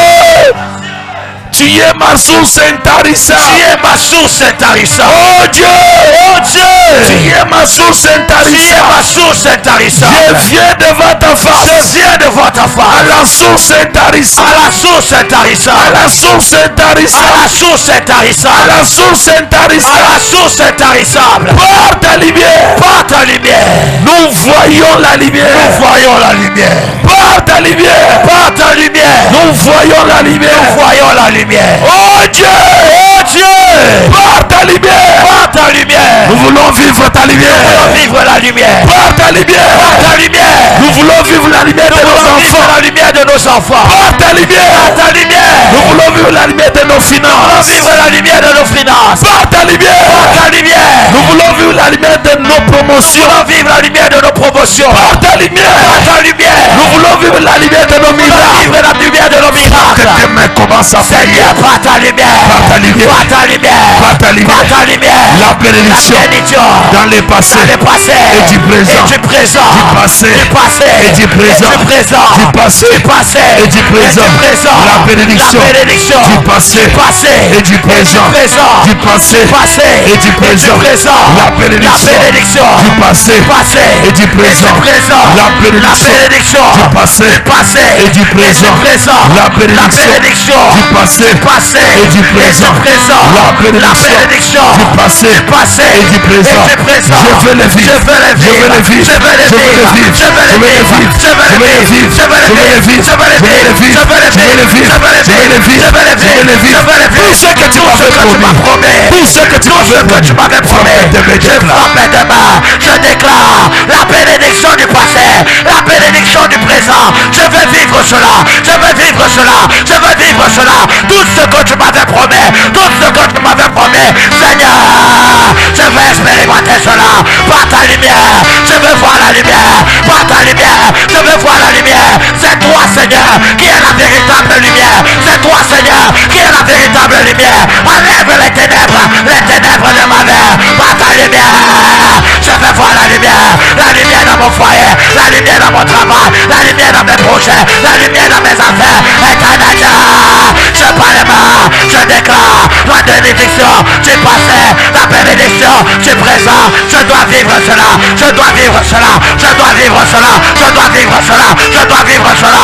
Tu es ma source intarissable. Tu es ma source intarissable. Oh Dieu. Oh Dieu. Tu es ma source intarissable. Tu es ma source intarissable. Je viens devant ta face. Je viens devant ta face. À la source intarissable. À la source intarissable. À la source intarissable. À la source intarissable. À la source intarissable. À la source intarissable. Par ta lumière. Par ta lumière. Nous voyons la lumière. Nous voyons la lumière. Par ta lumière. Par ta lumière. Nous voyons la lumière. Nous voyons la lumière. Oh Dieu. Oh Dieu. Par ta lumière. Par ta lumière. Nous voulons vivre ta lumière. Nous voulons vivre la lumière. Par ta lumière. Par ta lumière. Nous voulons vivre la lumière de nos enfants. La lumière de nos enfants. Par ta lumière. Par ta lumière. Nous voulons vivre la lumière de nos finances. Vivre la lumière de nos finances. Par ta lumière. Par ta lumière. Nous voulons vivre la lumière de nos promotions. Nous voulons vivre la lumière de nos promotions. Par ta lumière. Par ta lumière. Nous voulons vivre la lumière de nos miracles. Vivre la lumière de nos miracles. Que tes mains commencent à faillir. Seigneur, par ta lumière. Par ta lumière. Par ta lumière. Par ta lumière. Par ta lumière. La bénédiction. Dans les passés. Dans les passés. Et du présent. Et du présent. Du passé. Du passé. Et du présent. Et du présent. Du passé. Du passé. Et du présent. Et du présent. La bénédiction. La bénédiction. Du passé. Du passé. Et du présent. Et du présent. Du passé. Du passé. Et du présent. Et du présent. La bénédiction. La bénédiction. Du passé. Du passé. Et du présent. Et du présent. La bénédiction. La bénédiction. Du passé. Du passé. Et du présent. Et du présent. La bénédiction. Du passé. Du passé. Et du présent. Et du présent. La bénédiction. Du passé. Du passé. Et du présent. Et du présent. Je veux les vivre. Je veux les Je veux les vivre. Je veux les Je veux les vivre. Je veux Je veux les vivre. Je veux Je veux les vivre. Je veux Je veux les vivre. Je veux les Je veux les vivre. Je veux les Je veux les vivre. Je veux les Je veux les vivre. Je veux les Je veux les vivre. Je veux les Tout ce que tu m'avais promis. Tout ce que tu m'avais promis. Je frappe mes mains. Je déclare la bénédiction du passé, la bénédiction du présent. Je veux vivre cela. Je veux vivre cela. Je veux vivre cela. Tout ce que tu m'avais promis. Tout ce que tu m'avais promis. Seigneur, je veux expérimenter cela. Par ta lumière, je veux voir la lumière. Par ta lumière, je veux voir la lumière. C'est toi, Seigneur, qui est la véritable lumière. C'est toi, Seigneur, qui est la véritable lumière. Enlève les ténèbres de ma vie. Par ta lumière, je veux voir la lumière dans mon foyer, la lumière dans mon travail, la lumière dans mes projets, la lumière dans mes affaires. Éternel Dieu, je parle les mains, je déclare la bénédiction du passé, la bénédiction du présent. Je dois vivre cela, je dois vivre cela, je dois vivre cela, je dois vivre cela, je dois vivre cela.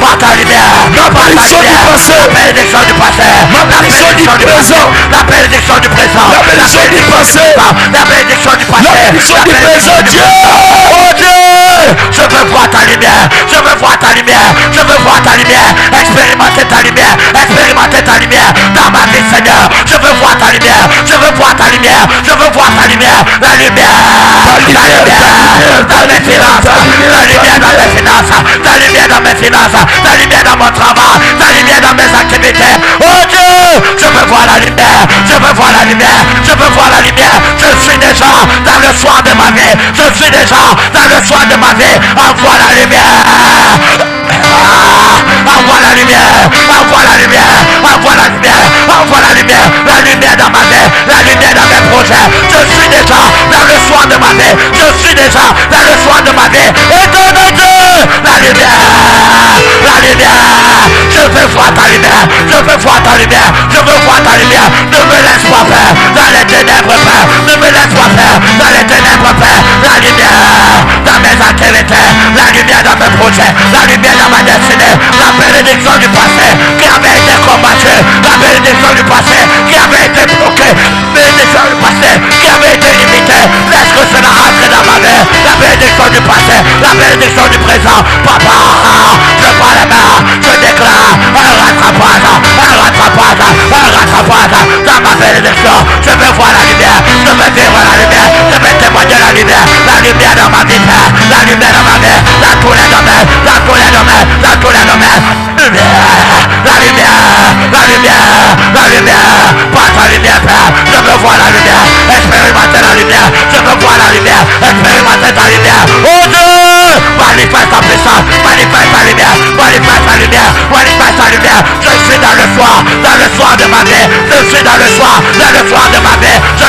Par ta lumière, La bénédiction du passé. la bénédiction du passé, La bénédiction du présent. la bénédiction du présent, La bénédiction du passé. la bénédiction du passé, La bénédiction du présent. Dieu. Oh Dieu, je veux voir ta lumière, je veux voir ta lumière, je veux voir ta lumière, expérimenter ta lumière dans ma vie, Seigneur. Je veux voir ta lumière, je veux voir ta lumière, je veux voir ta lumière, la lumière dans mes finances, la lumière dans mes finances, ta lumière dans mes finances, ta lumière dans mon travail, ta lumière dans mes activités. Oh Dieu, je veux voir la lumière, je veux voir la lumière, je veux voir la lumière. Je suis déjà dans le soir de ma vie, je suis déjà dans le soir de ma vie. Envoie la lumière. Envoie la lumière, envoie la lumière, envoie la lumière, envoie la lumière dans ma vie, la lumière dans mes projets. Je suis déjà dans le soir de ma vie, je suis déjà dans le soir de ma vie. Éternel Dieu, la lumière, je veux voir ta lumière, je veux voir ta lumière, je veux voir ta lumière. Ne me laisse pas faire dans les ténèbres, Père, ne me laisse pas faire dans les ténèbres, Père. La lumière dans mes activités, la lumière dans mes projets, la lumière dans ma destinée, la bénédiction du passé qui avait été combattue, la bénédiction du passé qui avait été bloquée, la bénédiction du passé qui avait été limitée. Laisse que cela entre dans ma vie, la bénédiction du passé, la bénédiction du présent. Papa, je prends les mains, je déclare un rattrapage dans ma bénédiction. Je veux voir la lumière, je veux vivre la lumière, je veux témoigner la lumière dans ma vie, Père, la lumière dans ma vie, dans tous les domaines, dans tous les domaines, dans tous les domaines. La lumière, par ta lumière, Père, je veux voir la lumière, expérimenter la lumière, je veux voir la lumière, expérimenter ta lumière. Oh Dieu, manifeste ta puissance, manifeste ta lumière, manifeste ta lumière, manifeste ta lumière. Je suis dans le soir de ma vie, je suis dans le soir de ma vie, je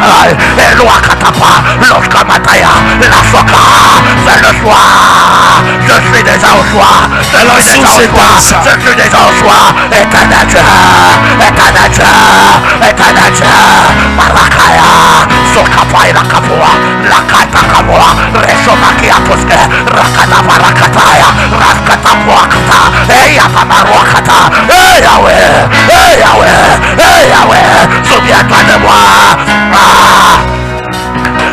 Eloi Katapa, Loskamataya, la Soka, c'est le soir. Je suis déjà au soir. Je suis déjà au soir. Je suis déjà au soir. Éternel Dieu, éternel Dieu, éternel Dieu. Marakaya, Sokapaya la Kapua, la Kata Kapua, Resomaki Atoske, Rakata Barakataya, Raskata Puakata, Eyata Baruakata, Yahweh, Yahweh, Yahweh, souviens-toi de moi.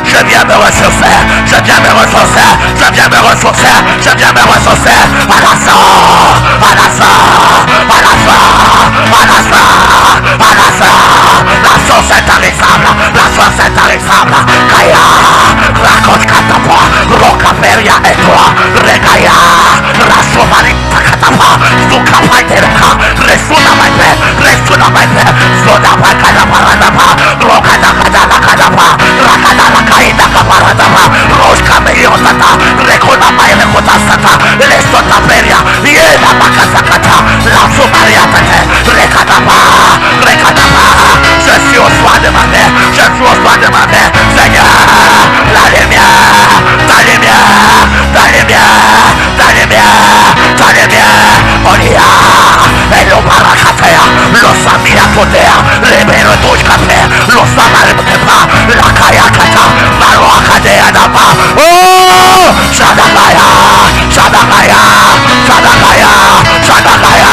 Je viens me ressourcer, je viens me ressourcer, je viens me ressourcer, je viens me ressourcer à la sort, à la sort, à la sort, à la sort, à la sort. La source est intarissable, la source est intarissable. Kaya, raconte Katapa, Rocaperia et toi, Regaya, Rasomarita Katapa, Zukapa Tereka, Resuna Maite, Resuna Maite, Soda Bakada Paradapa, Rokada Kadala Kadapa, Rakada Kaida Kaparadapa, Roska Meliotata, Rekona Maile Kotasata, Lesota Peria, Yena Bakasakata, La Somariatate, Rekadapa, Rekadapa. Je suis au soir de ma mère, je suis au soir de ma mère, Seigneur, la lumière, ta lumière, ta lumière, ta lumière, ta lumière, on y a, et le barakatea, lo samia potea, lebero toshkate, lo samarepa, la kayakata, maroakadea dapa, oh, Shadakaya, Shadakaya, Shadakaya, Shadakaya,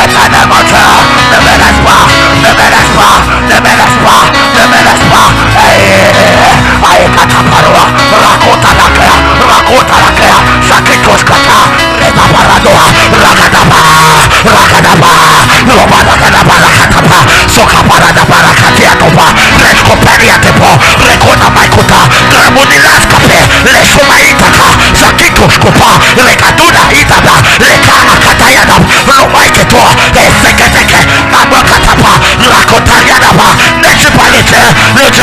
éternellement Dieu, ne me laisse pas, ne me laisse pas, ne me laisse pas, ne me laisse pas, aïe, kataparua, raconte la claire, Sakitoskata, Reba Paradoa, Rakadaba, Rakadaba, Roba Rakadaba, Rakataba, Soka Paradaba, Rakatiatoba, Resko Periatepo, Rekona Maikuta, Gramunilaskape, Lesumaitaka, Sakitoskopa, Rekatuna Hitaba, Leka Akatayadam, Romaiketo, Eseketeke, Namakatapa, Rakotariadaba, n'est-tu pas le Dieu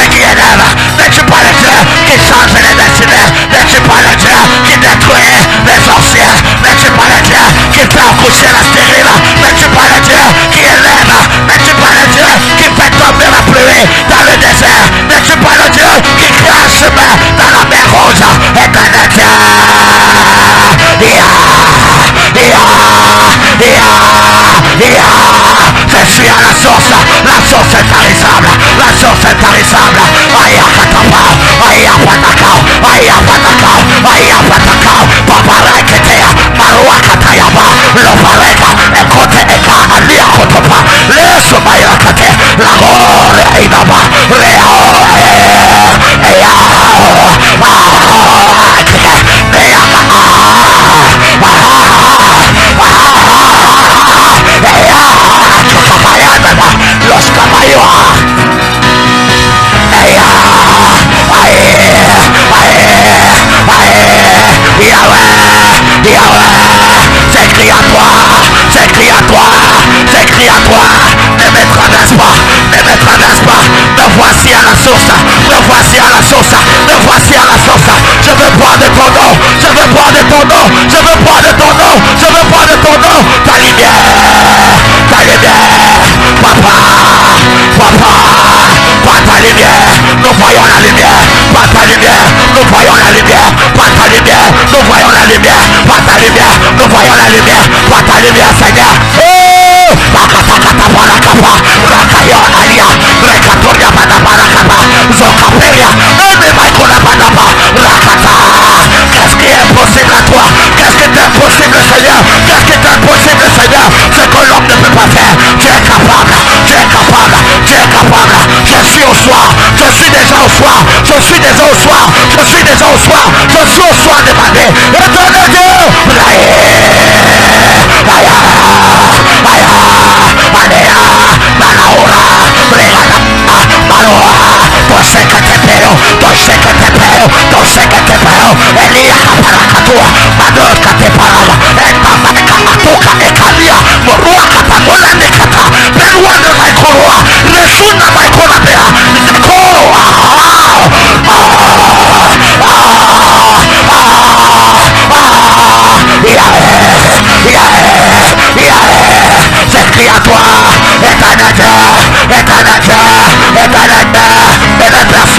qui élève, n'est-tu pas le Dieu qui change les destinées, n'est-tu pas le Dieu qui détruit les sorciers, n'es-tu pas le Dieu qui fait accoucher la stérile, n'es-tu pas le Dieu qui élève, n'es-tu pas le Dieu qui fait tomber la pluie dans le désert, n'es-tu pas le Dieu qui crée un chemin dans la mer rouge, éternel Dieu. Je suis à la source est tarissable, la source est tarissable. Ayakatapa, ayapatakao, ayapatakao, ayapatakao, papareketea, maruakatayaba, lopareka, ekote eka, aliakotopa, leso mayakate, lagore aidaba, los caballos. J'écris à toi, j'écris à toi, j'écris à toi. Ne me traverse pas, ne me traverse pas. Me voici à la source, me voici à la source, me voici à la source. Je veux boire de ton eau, je veux boire de ton eau, je veux boire de ton eau, je veux boire de ton eau. Ta lumière, papa, pas ta lumière, nous voyons la lumière, pas ta lumière, nous voyons la lumière, pas ta lumière, nous voyons la lumière, pas ta lumière, nous voyons la lumière, pas ta lumière, Seigneur. Oh, Pakatakata Barakapa, Rakayo Alia, Rekatoria Badabarakapa, Zokaperia, Ememakona Badaba, Rakata. Qu'est-ce qui est impossible à toi? Qu'est-ce qui est impossible, Seigneur? Qu'est-ce qui est impossible, Seigneur? Ce que l'homme ne peut pas faire, tu es capable, tu es capable, tu es capable. Je suis au soir, je suis déjà au soir, je suis déjà au soir, je suis déjà au soir, je suis au soir de ma vie. Éternel Dieu, j'écris à toi, éternel Dieu, éternel Dieu, éternel Dieu, et les personnes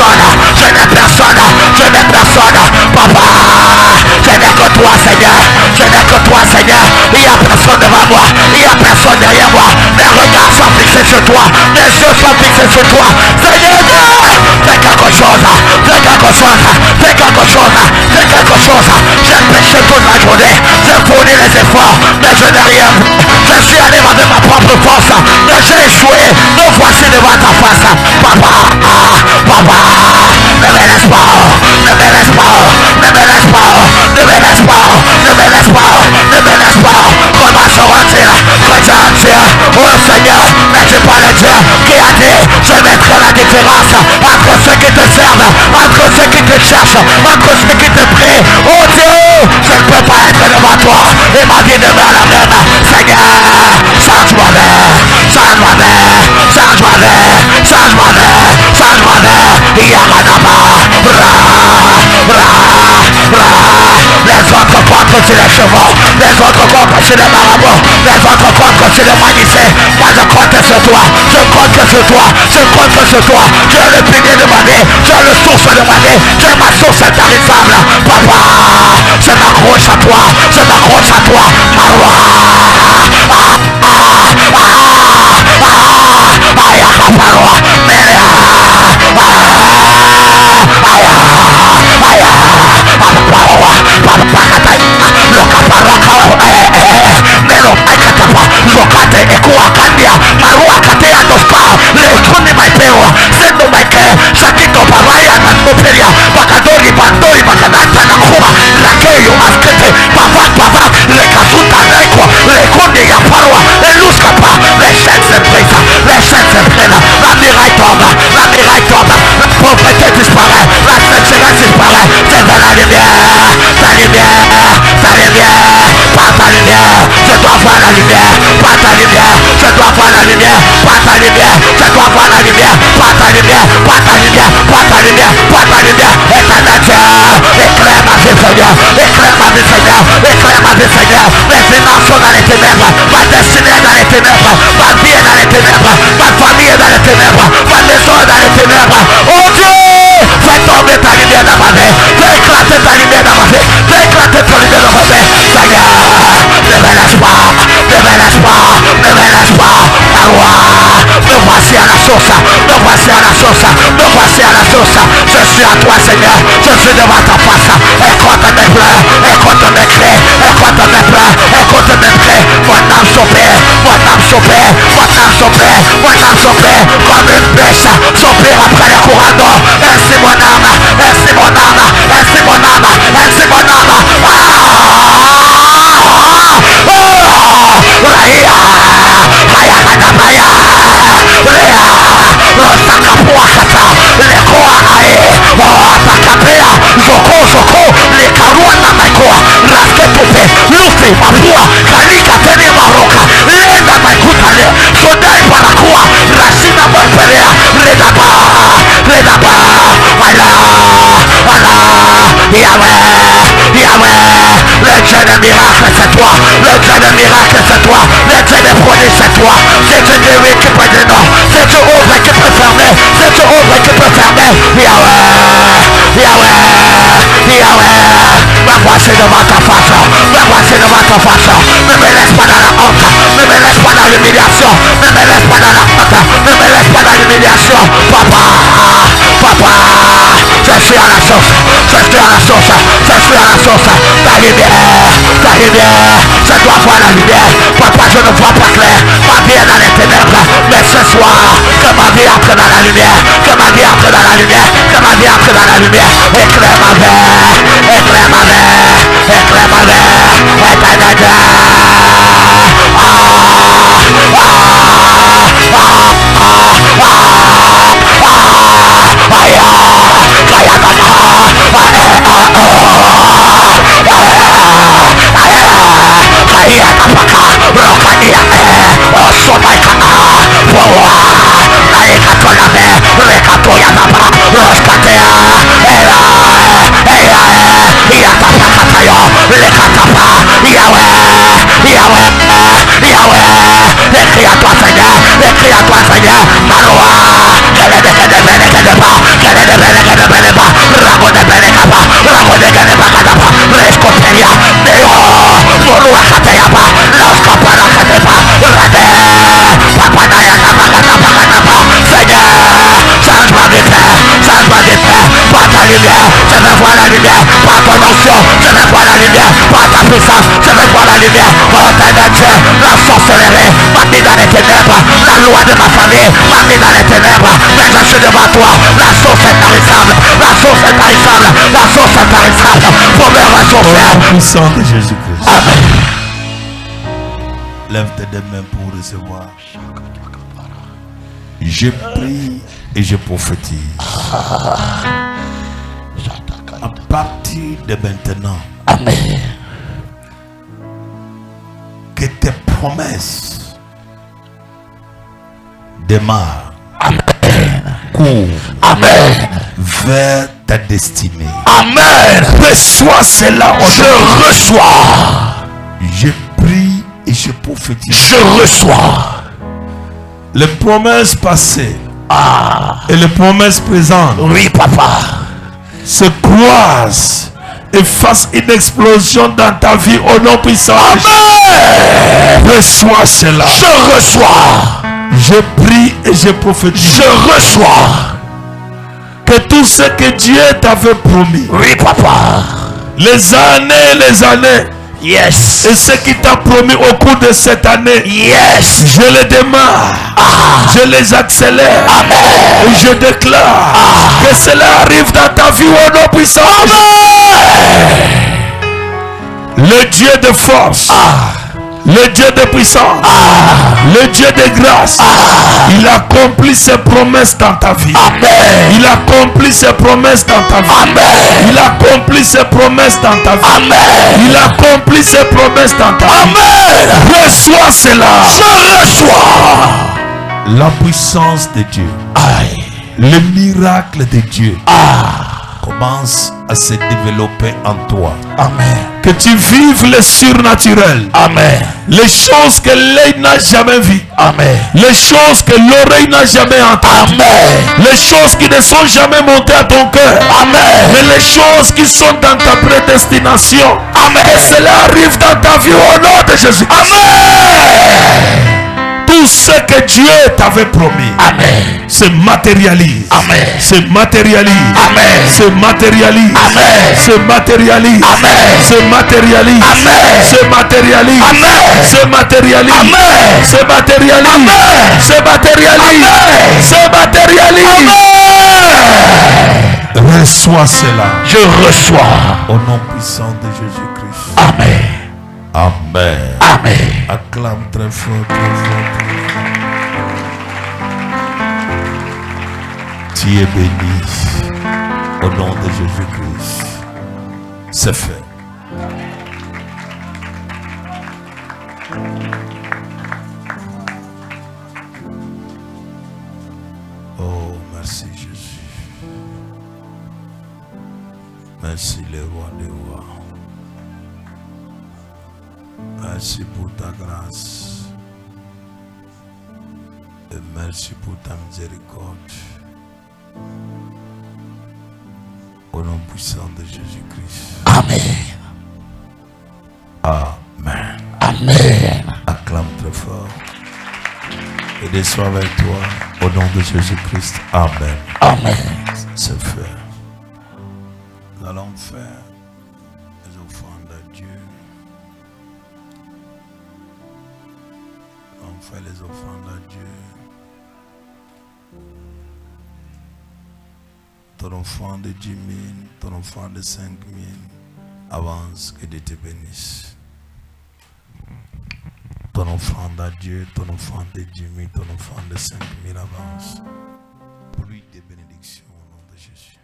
que toi, Seigneur. Il n'y a personne devant moi. Il n'y a personne derrière moi. Mes regards sont fixés sur toi. Mes yeux sont fixés sur toi. Seigneur, fais quelque chose. Fais quelque chose. Fais quelque chose. Fais quelque chose. J'ai péché toute la journée. J'ai fourni les efforts. Mais je n'ai rien vu. Je suis allé avec ma propre force. Mais j'ai échoué. Me voici devant ta face. Papa. Papa. Ne me laisse pas. Ne me laisse pas. Ne me laisse pas. Ne me laisse pas. Ne me laisse pas. Ne me laisse pas. Comment sera-t-il que tu es un Dieu? Oh Seigneur, n'es-tu pas le Dieu qui a dit je mettrai la différence entre ceux qui te servent, entre ceux qui te cherchent, entre ceux qui te prient. Oh Dieu, je ne peux pas être devant toi et ma vie demeure la même. Seigneur, change-moi d'air, change-moi d'air, change-moi d'air, change-moi d'air, change-moi d'air. Yamadama, les autres contre sur les chevaux, les autres contre sur les marabouts, les autres contre sur les magiciens. Moi je compte sur toi, je compte sur toi, je compte sur toi. Tu es le pilier de ma vie, tu es le source de ma vie, tu es ma source intarissable. Papa, je m'accroche à toi, je m'accroche à toi. La miraille tombe, la miraille tombe, la pauvreté disparaît, la sorcellerie disparaît. C'est de la lumière, ta lumière, ta lumière, pas ta lumière, je dois voir la lumière, pas ta lumière, je dois voir la lumière, pas ta lumière, je dois voir la lumière, pas ta lumière, pas ta lumière, pas ta lumière, pas ta lumière. Éternel Dieu, éclaire ma vie Seigneur, éclaire ma vie Seigneur, éclaire ma vie Seigneur. Mes finances sont dans les ténèbres, ma destinée est dans les ténèbres, ma vie est dans les ténèbres, ma famille est dans les ténèbres, ma maison est dans les ténèbres. Oh Dieu, fais tomber ta lumière dans ma vie, fais éclater ta lumière dans ma vie, fais éclater ta lumière dans ma vie. Seigneur, ne me laisse pas, ne me laisse pas, ne me laisse pas. Me voici à la source, me voici à la source, me voici à la source. Je suis à toi Seigneur, je suis devant ta face. Écoute mes pleurs, écoute mes cris, écoute mes pleurs, écoute mes cris. Mon âme soupire, mon âme soupire, mon âme soupire, mon âme soupire. Comme une bêche soupire après les courants d'eau. Ainsi mon âme, ainsi mon âme, ainsi mon âme, ainsi mon âme. Le Dieu de miracle c'est toi, le Dieu de miracle c'est toi, le Dieu de prodiges c'est toi, c'est Dieu de oui qui peut dire non, c'est Dieu ouvre qui peut fermer, c'est Dieu ouvre qui peut fermer. Yahweh, Yahweh, Yahweh, me voici devant ta face, me voici devant ta face. Ne me laisse pas dans la honte, ne me laisse pas dans l'humiliation, ne me laisse pas dans la honte, ne me laisse pas dans l'humiliation. Papa, papa, je suis à la source, je suis à la source, je suis à la source. Ta lumière, je dois voir la lumière. Papa, je ne vois pas clair, ma vie est dans les ténèbres. Mais ce soir, que ma vie entre dans la lumière, que ma vie entre dans la lumière, que ma vie entre dans la lumière. Éclaire ma vie, éclaire ma vie, éclaire ma vie, éclaire Écris à toi Seigneur, écris à toi Seigneur. Maloa, lumière. Je veux voir la lumière par ton onction. Je veux voir la lumière par ta puissance. Je veux voir la lumière. Oh Éternel Dieu, la sorcellerie m'a mis dans les ténèbres. La loi de ma famille m'a mis dans les ténèbres. Mais je suis devant toi. La source est tarissable. La source est tarissable. La source est tarissable. Pour me ressourcer. Au nom puissant de Jésus-Christ. Amen. Lève tes deux mains pour recevoir. Je prie et je prophétise. À partir de maintenant, Amen. que tes promesses démarrent. Amen. Cours Amen. vers ta destinée. Amen. Reçois cela. Je reçois. Je prie et je prophétise. Je reçois. Les promesses passées et les promesses présentes Oui, papa. se croisent et fassent une explosion dans ta vie au nom puissant. Amen. Reçois cela. Je reçois. Je prie et je prophétise. Je reçois. Que tout ce que Dieu t'avait promis, Oui, papa. les années, Yes. et ce qu'il t'a promis au cours de cette année, Yes. je les démarre, je les accélère, Amen. et je déclare que cela arrive dans ta vie au nom puissant. Le Dieu de force, le Dieu de puissance, le Dieu de grâce, il accomplit ses promesses dans ta vie. Amen. Il accomplit ses promesses dans ta vie. Amen. Il accomplit ses promesses dans ta vie. Amen. Il accomplit ses promesses dans ta vie. Amen. Reçois cela. Je reçois. La puissance de Dieu, Aïe. le miracle de Dieu commence à se développer en toi. Amen. Que tu vives le surnaturel. Amen. Les choses que l'œil n'a jamais vues. Amen. Les choses que l'oreille n'a jamais entendues. Amen. Les choses qui ne sont jamais montées à ton cœur. Amen. Mais les choses qui sont dans ta prédestination. Amen. Que cela arrive dans ta vie au nom de Jésus. Amen. Tout ce que Dieu t'avait promis. Amen. Se matérialise. Amen. Se matérialise. Amen. Se matérialise. Amen. Se matérialise. Amen. Se matérialise. Amen. Se matérialise. Amen. Se matérialise. Amen. Se matérialise. Amen. Se matérialise. Amen. Se matérialise. Amen. Reçois cela. Je reçois. Au nom puissant de Jésus-Christ. Amen. Amen. Amen. Acclame très fort, très fort, très fort. Tu es béni. Au nom de Jésus-Christ. C'est fait. Oh, merci Jésus. Merci le roi des rois. Merci pour ta grâce. Et merci pour ta miséricorde. Au nom puissant de Jésus-Christ. Amen. Amen. Amen. Acclame très fort. Et Dieu soit avec toi. Au nom de Jésus-Christ. Amen. Amen. C'est fait. Nous allons faire les offrandes à Dieu. On fait les offrandes à Dieu. Ton offrande de 10 000, ton offrande de 5 000, avance, que Dieu te bénisse. Ton offrande à Dieu, ton offrande de 10 000, ton offrande de 5 000, avance. Pluie de bénédictions au nom de Jésus.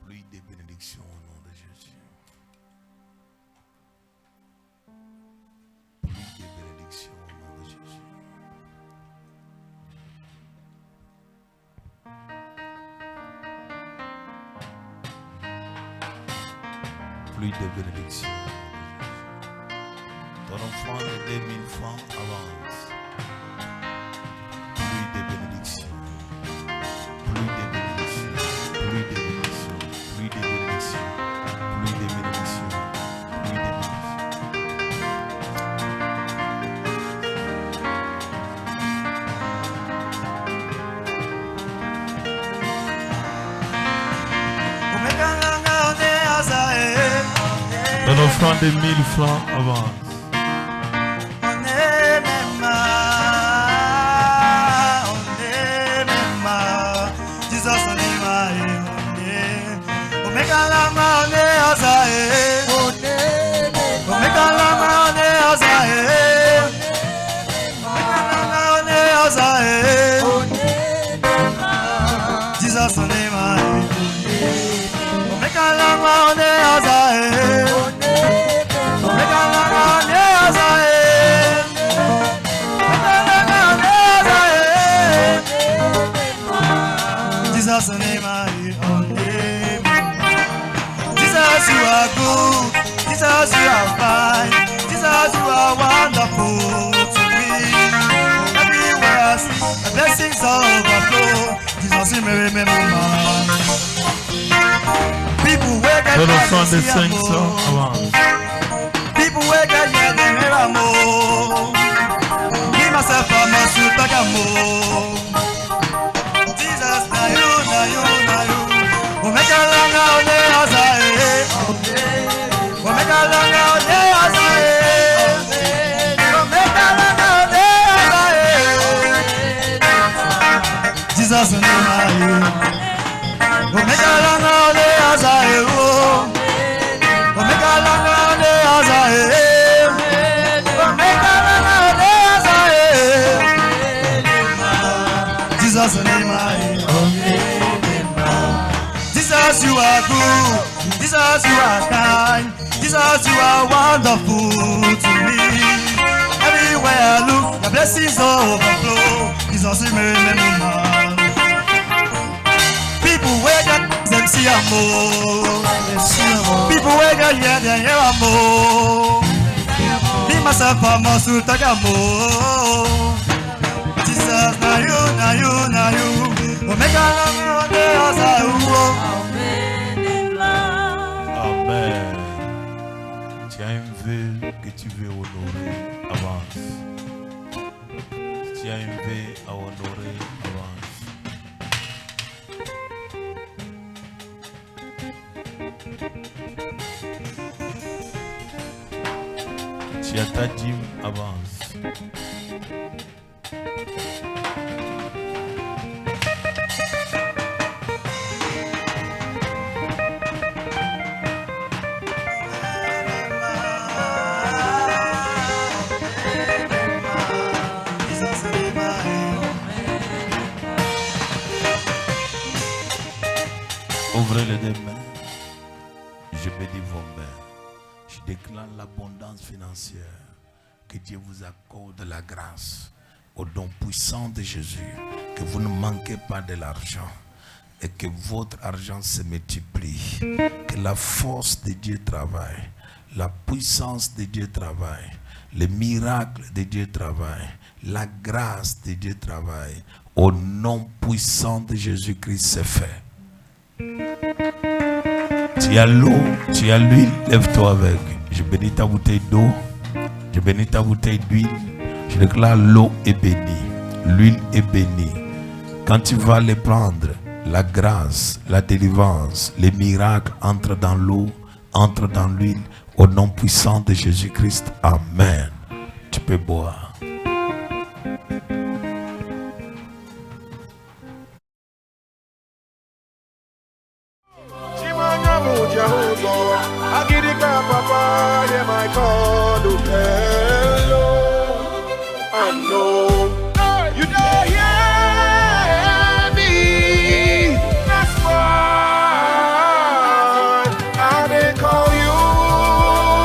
Pluie de bénédictions au nom de Jésus. Pluie de bénédictions au nom de Jésus. Pluie de bénédictions. Ton enfant de 2000 francs avance. Pluie de bénédictions. Pluie de bénédictions. Pluie de bénédictions. Pluie de bénédictions. Pluie de bénédictions. Pluie de bénédictions. Ton offrande de 1000 francs avance. Jesus on name Jesus, you are good. Jesus, you are fine. Jesus, you are wonderful to me. Everywhere I see the blessings overflow. Jesus, you may remember man. People wake up and see people wake up and hear more. Give myself a muscle back a more. Jesus, na you. Omega long out there as I am. Omega long out there as I am. Omega long out there as I am. Jesus, na you. Omega long out there as I am. Omega long out there as I am. Omega long out there as I am. Jesus, na you. Jesus, you are good. Jesus, you are kind. Jesus, you are wonderful to me. Everywhere I look, the blessings overflow. Jesus, you may remember man. People wake up, them see a more. People wake up, yeah, they hear a more. Me myself, I must take a more. Jesus, na you. Omega long day as I walk. Amen. Tu as un vœu que tu veux honorer, avance. Tu as un vœu à honorer, avance. Tu as ta dîme, avance. Ouvrez les deux mains. Je bénis vos mains. Je déclare l'abondance financière. Que Dieu vous accorde la grâce au don puissant de Jésus. Que vous ne manquez pas de l'argent. Et que votre argent se multiplie. Que la force de Dieu travaille. La puissance de Dieu travaille. Le miracle de Dieu travaille. La grâce de Dieu travaille. Au nom puissant de Jésus-Christ, c'est fait. Tu as l'eau, tu as l'huile, lève-toi avec. Je bénis ta bouteille d'eau, je bénis ta bouteille d'huile. Je déclare l'eau est bénie, l'huile est bénie. Quand tu vas les prendre, la grâce, la délivrance, les miracles entrent dans l'eau, entrent dans l'huile. Au nom puissant de Jésus-Christ, amen. Tu peux boire. Papa, yeah, my God, hello, I know.